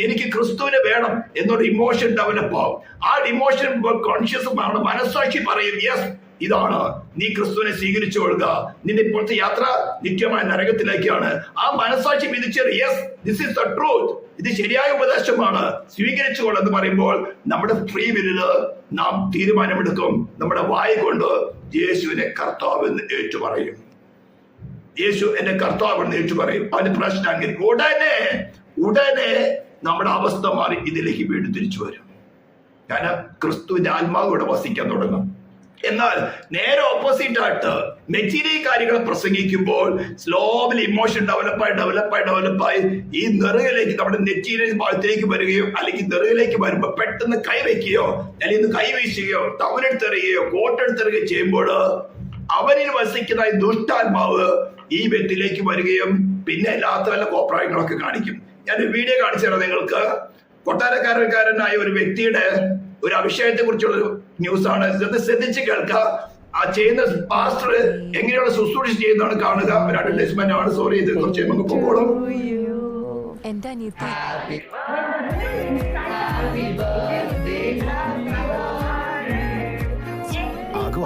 എനിക്ക് ക്രിസ്തുവിനെ വേണം എന്നൊരു ഇമോഷൻ ഡെവലപ്പ് ആവും. ആ ഇമോഷൻ കോൺഷ്യസ് ആണ്. മനസ്സാക്ഷി പറയും യെസ് ഇതാണ്, നീ ക്രിസ്തുവിനെ സ്വീകരിച്ചു കൊള്ളുക, നിന്റെ ഇപ്പോഴത്തെ യാത്ര നിത്യമായ നരകത്തിലേക്കാണ്. ആ മനസ്സാക്ഷി വിധിച്ചത് yes this is the truth, ഇത് ശരിയായ ഉപദേശമാണ്, സ്വീകരിച്ചുകൊള്ളു എന്ന് പറയുമ്പോൾ നമ്മുടെ ഫ്രീ വില്ലില് നാം തീരുമാനമെടുക്കും. നമ്മുടെ വായ കൊണ്ട് യേശുവിനെ കർത്താവ് എന്ന് ഏറ്റു പറയും. യേശു എന്നെ കർത്താവ് എന്ന് ഏറ്റു പറയും. അതിന് പ്രശ്നം അങ്ങനെ ഉടനെ നമ്മുടെ അവസ്ഥ മാറി ഇതിലേക്ക് വീണ്ടും തിരിച്ചു വരും. കാരണം ക്രിസ്തുവിന്റെ ആത്മാവ് ഇവിടെ വസിക്കാൻ തുടങ്ങും. എന്നാൽ നേരെ ഓപ്പോസിറ്റ് ആയിട്ട് മെറ്റീരിയൽ കാര്യങ്ങൾ പ്രസംഗിക്കുമ്പോൾ സ്ലോലി ഇമോഷൻ ഡെവലപ്പായി ഈ നെറുകയിലേക്ക് നമ്മുടെ നെറ്റിയിലെ ഭാഗത്തേക്ക് വരികയോ അല്ലെങ്കിൽ നെറുകയിലേക്ക് വരുമ്പോൾ പെട്ടെന്ന് കൈവയ്ക്കുകയോ അല്ലെങ്കിൽ കൈവീശുകയോ ടവലെടുത്തെറിയുകയോ കോട്ടെടുത്തെറിയുകയോ ചെയ്യുമ്പോൾ അവനിൽ വസിക്കുന്ന ഈ ദുഷ്ടാത്മാവ് ഈ വ്യക്തിയിലേക്ക് വരികയും പിന്നെ എല്ലാത്ത വല്ല കോപ്രായങ്ങളൊക്കെ കാണിക്കും. ഞാനൊരു വീഡിയോ കാണിച്ചു തരാം നിങ്ങൾക്ക്. കൊട്ടാരക്കാരനായ ഒരു വ്യക്തിയുടെ ഒരു അഭിഷേകത്തെ കുറിച്ചുള്ള ഒരു ന്യൂസ് ആണ്. ശ്രദ്ധിച്ച് കേൾക്കുക. ആ ചെയ്യുന്ന പാസ്റ്റർ എങ്ങനെയുള്ള ശുശ്രൂഷ ചെയ്യുന്നതാണ് കാണുക. ഒരു അഡ്വർടൈസ്മെന്റ് ആണ്. സോറി, ഇത് കുറച്ച് നമുക്ക് പോകണം.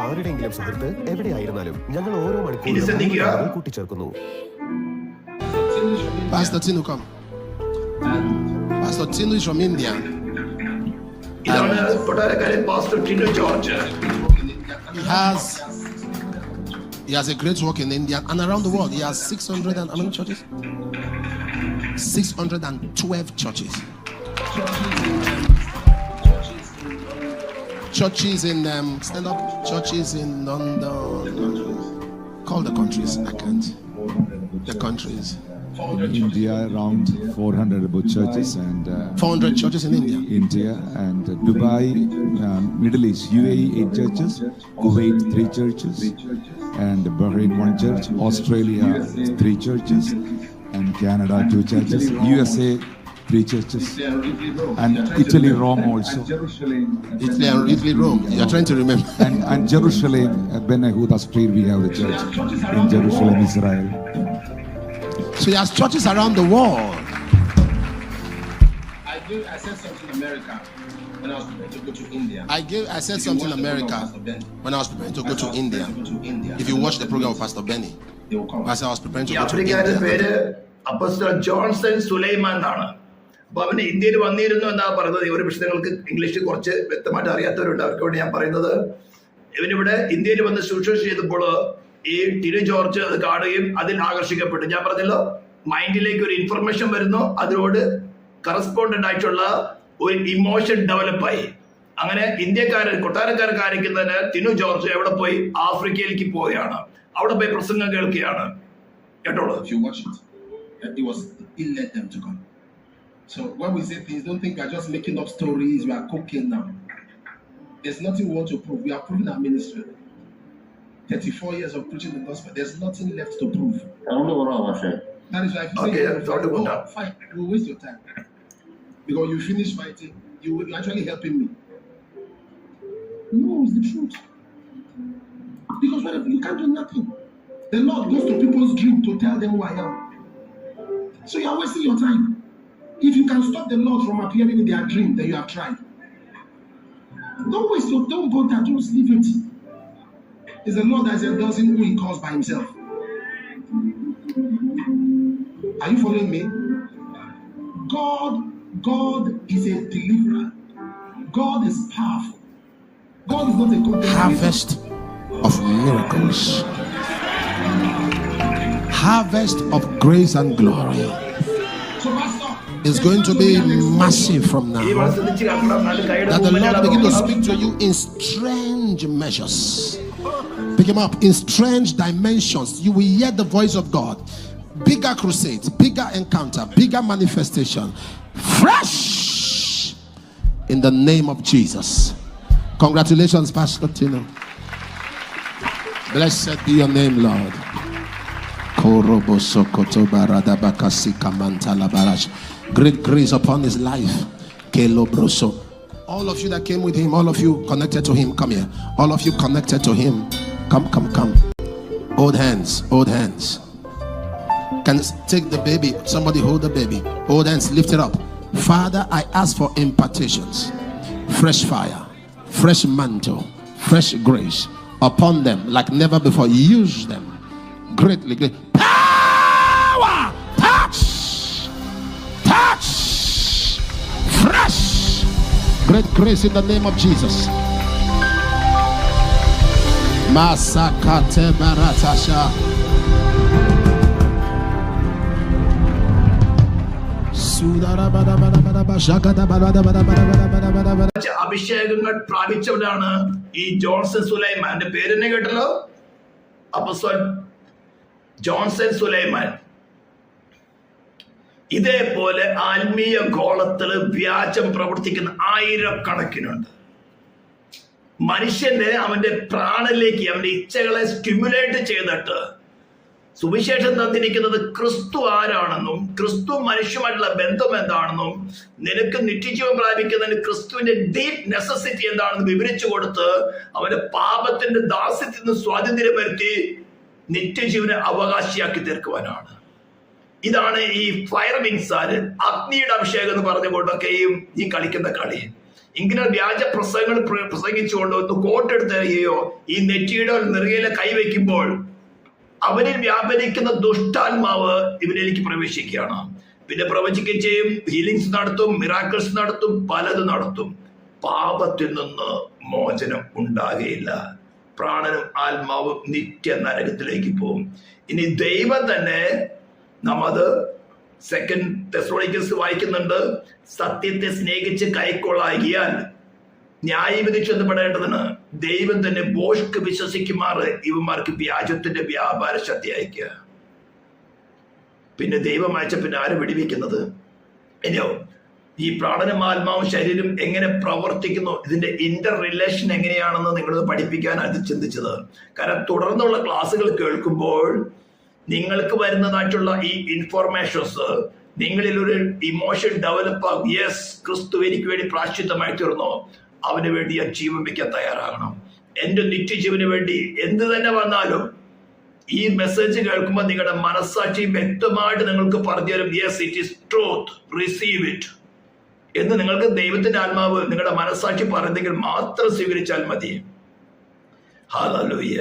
ആരുടെയെങ്കിലും സുഹൃത്ത് എവിടെയായിരുന്നാലും ഞങ്ങൾ ഓരോ മണിക്കൂറും കൂട്ടിച്ചേർക്കുന്നു. Pastor Tinu, come. Pastor Tinu is from India. ഇതാണ് കൊട്ടാരക്കാരൻ pastor Tinu George. He has a great work in India and around the world. He has 600 and how many churches? 612 churches. Churches in stand-up churches in London. Call the countries. I can't. The countries. In India, around 400 about churches and 400 churches in India. India and Dubai, Middle East, UAE 8 churches, Kuwait 3 churches, and Bahrain 1 church, Australia 3 churches, and Canada 2 churches, USA 3 churches, and Italy, Rome also. Italy, Rome. You are trying to remember. And Jerusalem, Ben Yehuda Street, we have a church in Jerusalem, Israel. So he has churches around the world. I said something in America when I was preparing to go to India. I said something in America when I was preparing to go to India. If you watch the program of Pastor Benny, as I was preparing to go to India. പേര് അപ്പോസ്തലൻ Johnson Sulaiman എന്നാണ്. അപ്പൊ അവന് ഇന്ത്യയിൽ വന്നിരുന്നു എന്നാ പറയുന്നത്. ഒരു പക്ഷേ നിങ്ങൾക്ക് ഇംഗ്ലീഷ് കുറച്ച് വ്യക്തമായിട്ട് അറിയാത്തവരുണ്ട്, അവർക്ക് വേണ്ടി ഞാൻ പറയുന്നത്. ഇവനിവിടെ ഇന്ത്യയിൽ വന്ന് ശുശ്രൂഷ ചെയ്തപ്പോൾ ഈ ടിനു ജോർജ് അത് കാണുകയും അതിൽ ആകർഷിക്കപ്പെട്ടു. ഞാൻ പറഞ്ഞല്ലോ, മൈൻഡിലേക്ക് ഒരു ഇൻഫർമേഷൻ വരുന്നു, അതിനോട് കറസ്പോണ്ടന്റ് ആയിട്ടുള്ള ഒരു ഇമോഷൻ ഡെവലപ്പായി. അങ്ങനെ കൊട്ടാരക്കാരൻ കാണിക്കുന്നതിന് ടിനു ജോർജ് എവിടെ പോയി? ആഫ്രിക്കയിലേക്ക് പോവുകയാണ്. അവിടെ പോയി പ്രസംഗം കേൾക്കുകയാണ്. കേട്ടോളൂ. If you watch it, he led them to God. So when we say things, don't think we are just making up stories, we are cooking now. There's nothing we want to prove. We are proving our ministry. 34 years of preaching the gospel, there's nothing left to prove. That is why if you Okay, say, sorry about that. Fine, you will waste your time. Because you finish fighting, you're actually helping me. No, it's the truth. Because whatever, you can't do nothing. The Lord goes to people's dream to tell them who I am. So you are wasting your time. If you can stop the Lord from appearing in their dream, then you have tried. Don't waste your, don't go there, just leave it. It's the Lord that does who he calls by himself. Are you following me? God is a deliverer. God is powerful. God is not a content. Harvest of miracles. Harvest of grace and glory. Is going to be massive from now. That the Lord begin to speak to you in strange measures. Pick him up in strange dimensions. You will hear the voice of God. Bigger crusades, bigger encounter, bigger manifestation. Fresh in the name of Jesus. Congratulations, Pastor Tino. Blessed be your name, Lord. Great grace upon his life. All of you that came with him, all of you connected to him, come here. All of you connected to him, come. Hold hands. Can take the baby. Somebody hold the baby. Hold hands, lift it up. Father, I ask for impartations, fresh fire, fresh mantle, fresh grace upon them like never before. Use them greatly. Power, touch, fresh, great grace in the name of Jesus. Masakate Baratasha. അഭിഷേകങ്ങൾ പ്രാപിച്ചവരാണ് ഈ Johnson Sulaiman. എന്റെ പേരെന്നെ കേട്ടല്ലോ, അപ്പോസ്തലൻ Johnson Sulaiman. ഇതേപോലെ ആത്മീയ ഗോളത്തില് വ്യാജം പ്രവർത്തിക്കുന്ന ആയിരക്കണക്കിനുണ്ട്. മനുഷ്യന്റെ അവന്റെ പ്രാണനിലേക്ക് അവന്റെ ഇച്ഛകളെ സ്റ്റിമുലേറ്റ് ചെയ്തിട്ട് സുവിശേഷം തന്നിരിക്കുന്നത് ക്രിസ്തു ആരാണെന്നും ക്രിസ്തു മനുഷ്യമായിട്ടുള്ള ബന്ധം എന്താണെന്നും നിനക്ക് നിത്യജീവൻ പ്രാപിക്കുന്നതിന് ക്രിസ്തുവിന്റെ ഡീപ് നെസസിറ്റി എന്താണെന്ന് വിവരിച്ചു കൊടുത്ത് അവന്റെ പാപത്തിന്റെ ദാസ്യത്തിൽ നിന്ന് സ്വാതന്ത്ര്യം വരുത്തി നിത്യജീവനെ അവകാശിയാക്കി തീർക്കുവാനാണ്. ഇതാണ് ഈ ഫയർ വിങ്സാല് അഗ്നിയുടെ അഭിഷേകം എന്ന് പറഞ്ഞുകൊണ്ടൊക്കെയും ഈ കളിക്കുന്ന കളി. ഇങ്ങനെ വ്യാജ പ്രസംഗങ്ങൾ പ്രസംഗിച്ചുകൊണ്ട് ഒന്ന് കോട്ടെടുത്തറിയോ ഈ നെറ്റിയുടെ നെറുകയിലെ കൈവയ്ക്കുമ്പോൾ അവനിൽ വ്യാപരിക്കുന്ന ദുഷ്ടാത്മാവ് ഇവനിലേക്ക് പ്രവേശിക്കുകയാണ്. പിന്നെ പ്രവചിക്കുകയും ചെയ്യും, ഹീലിങ്സ് നടത്തും, മിറാക്കിൾസ് നടത്തും, പലതും നടത്തും. പാപത്തിൽ നിന്ന് മോചനം ഉണ്ടാകുകയില്ല. പ്രാണനും ആത്മാവും നിത്യ നരകത്തിലേക്ക് പോകും. ഇനി ദൈവം തന്നെ നമ്മത് 2 തെസ്സലോനിക്കൻസ് വായിക്കുന്നുണ്ട്, സത്യത്തെ സ്നേഹിച്ച് കൈക്കൊള്ളാകിയാൽ ന്യായവിധി ചെന്നപ്പെടേണ്ടതിന് ദൈവം തന്നെ ബോഷ്ക്ക് വിശ്വസിക്കുമാറ് ഇവന്മാർക്ക് വ്യാജത്തിന്റെ വ്യാപാര ശക്തി അയക്കുക. പിന്നെ ദൈവം അയച്ച പിന്നെ ആര് വെടിവെക്കുന്നത്? ഇനിയോ ഈ പ്രാണനും ആത്മാവും ശരീരം എങ്ങനെ പ്രവർത്തിക്കുന്നു, ഇതിന്റെ ഇന്റർ റിലേഷൻ എങ്ങനെയാണെന്ന് നിങ്ങളത് പഠിപ്പിക്കാനാണ് ഇത് ചിന്തിച്ചത്. കാരണം തുടർന്നുള്ള ക്ലാസ്സുകൾ കേൾക്കുമ്പോൾ നിങ്ങൾക്ക് വരുന്നതായിട്ടുള്ള ഈ ഇൻഫോർമേഷൻസ് നിങ്ങളിൽ ഒരു ഇമോഷൻ ഡെവലപ്പ് ആകും. യെസ്, ക്രിസ്തു എനിക്ക് വേണ്ടി പ്രാശ്ചിത്തമായി തീർന്നോ, അവന് വേണ്ടി ഞാൻ ജീവൻ വയ്ക്കാൻ തയ്യാറാകണം. എൻ്റെ നിത്യജീവന് വേണ്ടി എന്ത് തന്നെ വന്നാലും ഈ മെസ്സേജ് കേൾക്കുമ്പോൾ നിങ്ങളുടെ മനസ്സാക്ഷി വ്യക്തമായിട്ട് നിങ്ങൾക്ക് പറഞ്ഞു തരും, yes it is truth, receive it എന്ന് നിങ്ങൾക്ക് ദൈവത്തിന്റെ ആത്മാവ് നിങ്ങളുടെ മനസ്സാക്ഷി പറയുന്നെങ്കിൽ മാത്രം സ്വീകരിച്ചാൽ മതി. ഹല്ലേലൂയ.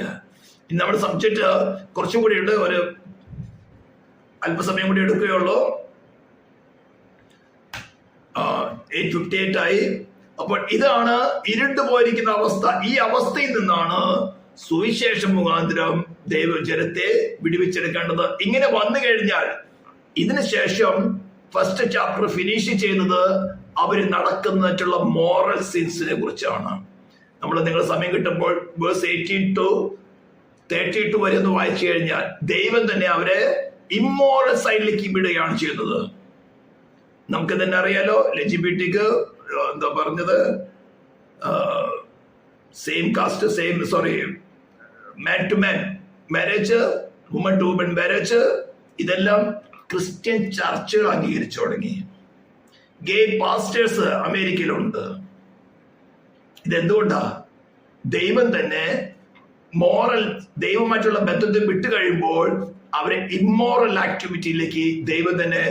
ഇന്ന് നമ്മുടെ സബ്ജക്റ്റ് കുറച്ചും കൂടി ഉണ്ട്, ഒരു അല്പസമയം കൂടി എടുക്കുകയുള്ളൂ. 8:58 ആയി. അപ്പോൾ ഇതാണ് ഇരുണ്ടു പോയിരിക്കുന്ന അവസ്ഥ. ഈ അവസ്ഥയിൽ നിന്നാണ് സുവിശേഷം മുഖാന്തരം ദൈവജനത്തെ വിടുവിച്ചെടുക്കേണ്ടത്. ഇങ്ങനെ വന്നു കഴിഞ്ഞാൽ ഇതിനു ശേഷം ഫസ്റ്റ് ചാപ്റ്റർ ഫിനിഷ് ചെയ്യുന്നത് അവർ നടക്കുന്നതായിട്ടുള്ള മോറൽ സിൻസിനെ കുറിച്ചാണ്. നിങ്ങൾ സമയം കിട്ടുമ്പോൾ വേഴ്സ് 18 to 32 വരെ ഒന്ന് വായിച്ചു കഴിഞ്ഞാൽ ദൈവം തന്നെ അവരെ ഇമ്മോറൽ സൈഡിലേക്ക് വിടുകയാണ് ചെയ്യുന്നത്. നമുക്ക് തന്നെ അറിയാലോ, LGBT എന്താ പറഞ്ഞത്, man to man marriage, woman to woman marriage, ഇതെല്ലാം ക്രിസ്ത്യൻ ചർച്ചുകൾ അംഗീകരിച്ചു തുടങ്ങി. ഗേ പാസ്റ്റേഴ്സ് അമേരിക്കയിലുണ്ട്. ഇതെന്തുകൊണ്ടാ? ദൈവം തന്നെ ദൈവമായിട്ടുള്ള ബന്ധത്തെ വിട്ടു കഴിയുമ്പോൾ അവരെ ഇമ്മോറൽ ആക്ടിവിറ്റിയിലേക്ക് ദൈവം തന്നെ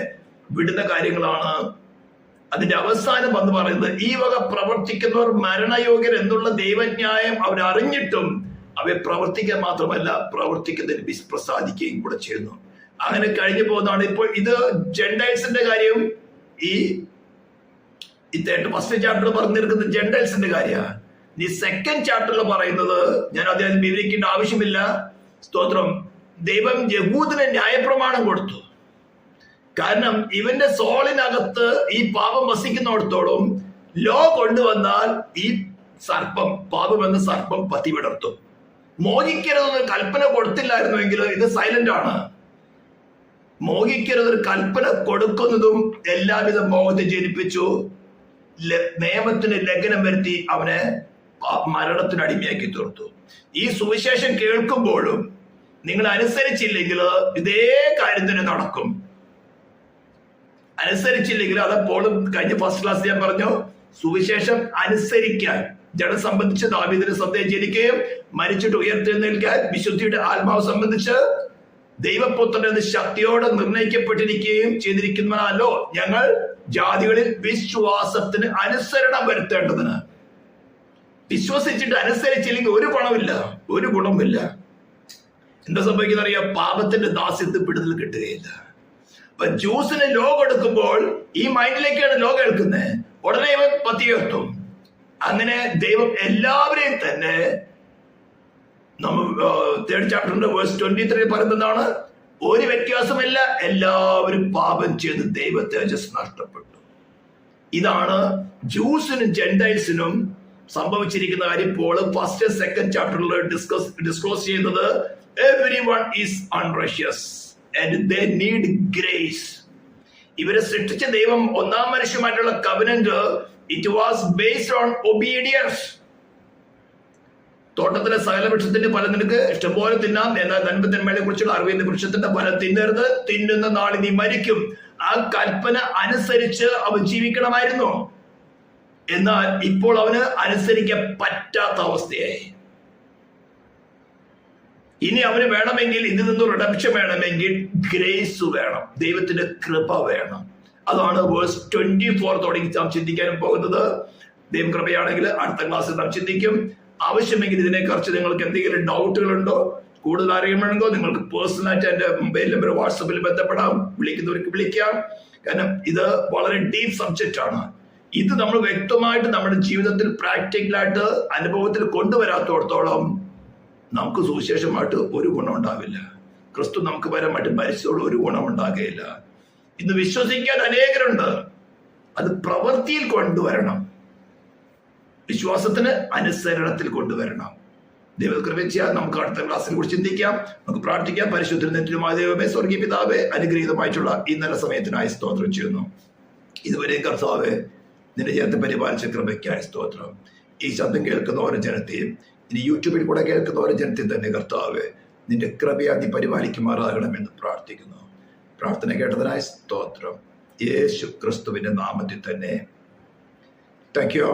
വിടുന്ന കാര്യങ്ങളാണ്. അതിന്റെ അവസാനം വന്ന് പറയുന്നത്, ഈ വക പ്രവർത്തിക്കുന്നവർ മരണയോഗ്യർ എന്നുള്ള ദൈവന്യായം അവരറിഞ്ഞിട്ടും അവയെ പ്രവർത്തിക്കാൻ മാത്രമല്ല, പ്രവർത്തിക്കുന്നതിന് വിപ്രസാദിക്കുകയും കൂടെ ചെയ്യുന്നു. അങ്ങനെ കഴിഞ്ഞു പോകുന്നതാണ്. ഇപ്പോൾ ഇത് ജെൻഡൈൽസിന്റെ കാര്യം, ഈ ഫസ്റ്റ് ചാപ്റ്റർ പറഞ്ഞിരിക്കുന്ന ജെൻഡൈൽസിന്റെ കാര്യമാണ്. ഈ സെക്കൻഡ് ചാപ്റ്ററിൽ പറയുന്നത്, ഞാൻ അദ്ദേഹം വിവരിക്കേണ്ട ആവശ്യമില്ല, സ്തോത്രം, ദൈവം യഹൂദന് ന്യായപ്രമാണം കൊടുത്തു. കാരണം ഇവന്റെ സോളിനകത്ത് ഈ പാപം വസിക്കുന്നിടത്തോളം ലോ കൊണ്ടുവന്നാൽ ഈ സർപ്പം, പാപം എന്ന സർപ്പം പത്തി വിടർത്തും. മോഹിക്കരുതെന്ന് കൽപ്പന കൊടുത്തില്ലായിരുന്നുവെങ്കിൽ ഇത് സൈലന്റ് ആണ്. മോഹിക്കരുതൊരു കൽപ്പന കൊടുക്കുന്നതും എല്ലാവിധ മോഹത്തെ ജനിപ്പിച്ചു, നിയമത്തിന് ലംഘനം വരുത്തി അവനെ മരണത്തിന് അടിമയാക്കി തീർത്തു. ഈ സുവിശേഷം കേൾക്കുമ്പോഴും നിങ്ങൾ അനുസരിച്ചില്ലെങ്കിൽ ഇതേ കാര്യം തന്നെ നടക്കും. അനുസരിച്ചില്ലെങ്കിൽ, അതെപ്പോഴും കഴിഞ്ഞ ഫസ്റ്റ് ക്ലാസ് ഞാൻ പറഞ്ഞു, സുവിശേഷം അനുസരിക്കാൻ ജഡം സംബന്ധിച്ച് ദാവീദിന്റെ സന്ദേശം ജനിക്കുകയും മരിച്ചിട്ട് ഉയർത്തെഴുന്നേൽക്കാൻ വിശുദ്ധിയുടെ ആത്മാവ് സംബന്ധിച്ച് ദൈവപുത്രൻ എന്ന് ശക്തിയോടെ നിർണയിക്കപ്പെട്ടിരിക്കുകയും ചെയ്തിരിക്കുന്നതാണല്ലോ ഞങ്ങൾ ജാതികളിൽ വിശ്വാസത്തിന് അനുസരണം വരുത്തേണ്ടതിന്. വിശ്വസിച്ചിട്ട് അനുസരിച്ചില്ലെങ്കിൽ ഒരു പണമില്ല, ഒരു ഗുണമില്ല. എന്താ സംഭവിക്കുന്ന അറിയാം? പാപത്തിന്റെ ദാസ്യത്തിൽ വിടുതൽ കിട്ടുകയില്ല. അപ്പൊ ജ്യൂസിന് ലോ കൊടുക്കുമ്പോൾ ഈ മൈൻഡിലേക്കാണ് ലോ കേൾക്കുന്നത്, ഉടനെ ഇവൻ പത്തിയുയർത്തും. അങ്ങനെ ദൈവം എല്ലാവരെയും തന്നെ, നമ്മൾ 3rd ചാപ്റ്ററിന്റെ വേഴ്സ് 23 പറയുന്നതാണ്, ഒരു വ്യത്യാസമില്ല, എല്ലാവരും പാപം ചെയ്ത് ദൈവ തേജസ് നഷ്ടപ്പെട്ടു. ഇതാണ് ജ്യൂസിനും ജെൻഡൈൽസിനും സംഭവിച്ചിരിക്കുന്ന കാര്യം. ഇപ്പോൾ ഫസ്റ്റ് സെക്കൻഡ് ചാപ്റ്ററിൽ ഡിസ്ക്ലോസ് ചെയ്യുന്നത്, everyone is unrighteous and they need grace. ഇവരെ സൃഷ്ടിച്ച ദൈവം ഒന്നാം മനുഷ്യമായിട്ടുള്ള covenant, it was based on obedience. തോട്ടത്തിലെ സകല വൃക്ഷത്തിന്റെ ഫലം നിനക്ക് ഇഷ്ടംപോലെ തിന്നാം, എന്നാൽ നന്മതിന്മയെ കുറിച്ചുള്ള അറിവിന്റെ വൃക്ഷത്തിന്റെ ഫലം തിന്നരുത്, തിന്നുന്ന നാളിൽ നീ മരിക്കും. ആ കൽപ്പന അനുസരിച്ച് അവൻ ജീവിക്കണമായിരുന്നു. എന്നാൽ ഇപ്പോൾ അവന് അനുസരിക്കാൻ പറ്റാത്ത അവസ്ഥയായി. ഇനി അവന് വേണമെങ്കിൽ ഇതിൽ നിന്ന് റിഡംഷൻ വേണമെങ്കിൽ ഗ്രേസ് വേണം, ദൈവത്തിന്റെ കൃപ വേണം. അതാണ് വേഴ്സ് 24 തുടങ്ങി നാം ചിന്തിക്കാനും പോകുന്നത്. ദൈവം കൃപയാണെങ്കിൽ അടുത്ത ക്ലാസ്സിൽ നാം ചിന്തിക്കും. ആവശ്യമെങ്കിൽ ഇതിനെക്കുറിച്ച് നിങ്ങൾക്ക് എന്തെങ്കിലും ഡൗട്ടുകളുണ്ടോ, കൂടുതൽ അറിയണമെങ്കിൽ നിങ്ങൾക്ക് പേഴ്സണലായിട്ട് എൻ്റെ മൊബൈൽ നമ്പർ വാട്സപ്പിൽ ബന്ധപ്പെടാം, വിളിക്കുന്നവർക്ക് വിളിക്കാം. കാരണം ഇത് വളരെ ഡീപ്പ് സബ്ജക്റ്റ് ആണ്. ഇത് നമ്മൾ വ്യക്തമായിട്ട് നമ്മുടെ ജീവിതത്തിൽ പ്രാക്ടിക്കലായിട്ട് അനുഭവത്തിൽ കൊണ്ടുവരാത്തോടത്തോളം നമുക്ക് സുവിശേഷമായിട്ട് ഒരു ഗുണം ഉണ്ടാവില്ല. ക്രിസ്തു നമുക്ക് പരമായിട്ട് മരിച്ചോളം ഒരു ഗുണം ഉണ്ടാകുകയില്ല. ഇന്ന് വിശ്വസിക്കാൻ അനേകരുണ്ട്, അത് പ്രവൃത്തിയിൽ കൊണ്ടുവരണം, വിശ്വാസത്തിന് അനുസരണത്തിൽ കൊണ്ടുവരണം. ദൈവകൃപ ചെയ്യാൻ നമുക്ക് അടുത്ത ക്ലാസ്സിനെ കുറിച്ച് ചിന്തിക്കാം, നമുക്ക് പ്രാർത്ഥിക്കാം. പരിശുദ്ധമായ ദൈവമേ, സ്വർഗീയ പിതാവേ, അനുഗ്രഹീതമായിട്ടുള്ള ഈ നല്ല സമയത്തിനായി സ്തോത്രം ചെയ്യുന്നു. ഇതുവരെ കർത്താവേ, നിന്റെ ജനത്തെ പരിപാലിച്ച കൃപയ്ക്കായി സ്തോത്രം. ഈ ശബ്ദം കേൾക്കുന്ന ഓരോ ജനത്തെയും, ഇനി യൂട്യൂബിൽ കൂടെ കേൾക്കുന്ന ഓരോ ജനത്തെയും തന്നെ കർത്താവേ, നിന്റെ കൃപയാതി പരിപാലിക്കുമാറാകണമെന്ന് പ്രാർത്ഥിക്കുന്നു. പ്രാർത്ഥന കേട്ടതിനായി സ്തോത്രം. യേശു ക്രിസ്തുവിന്റെ നാമത്തിൽ തന്നെ. Thank you.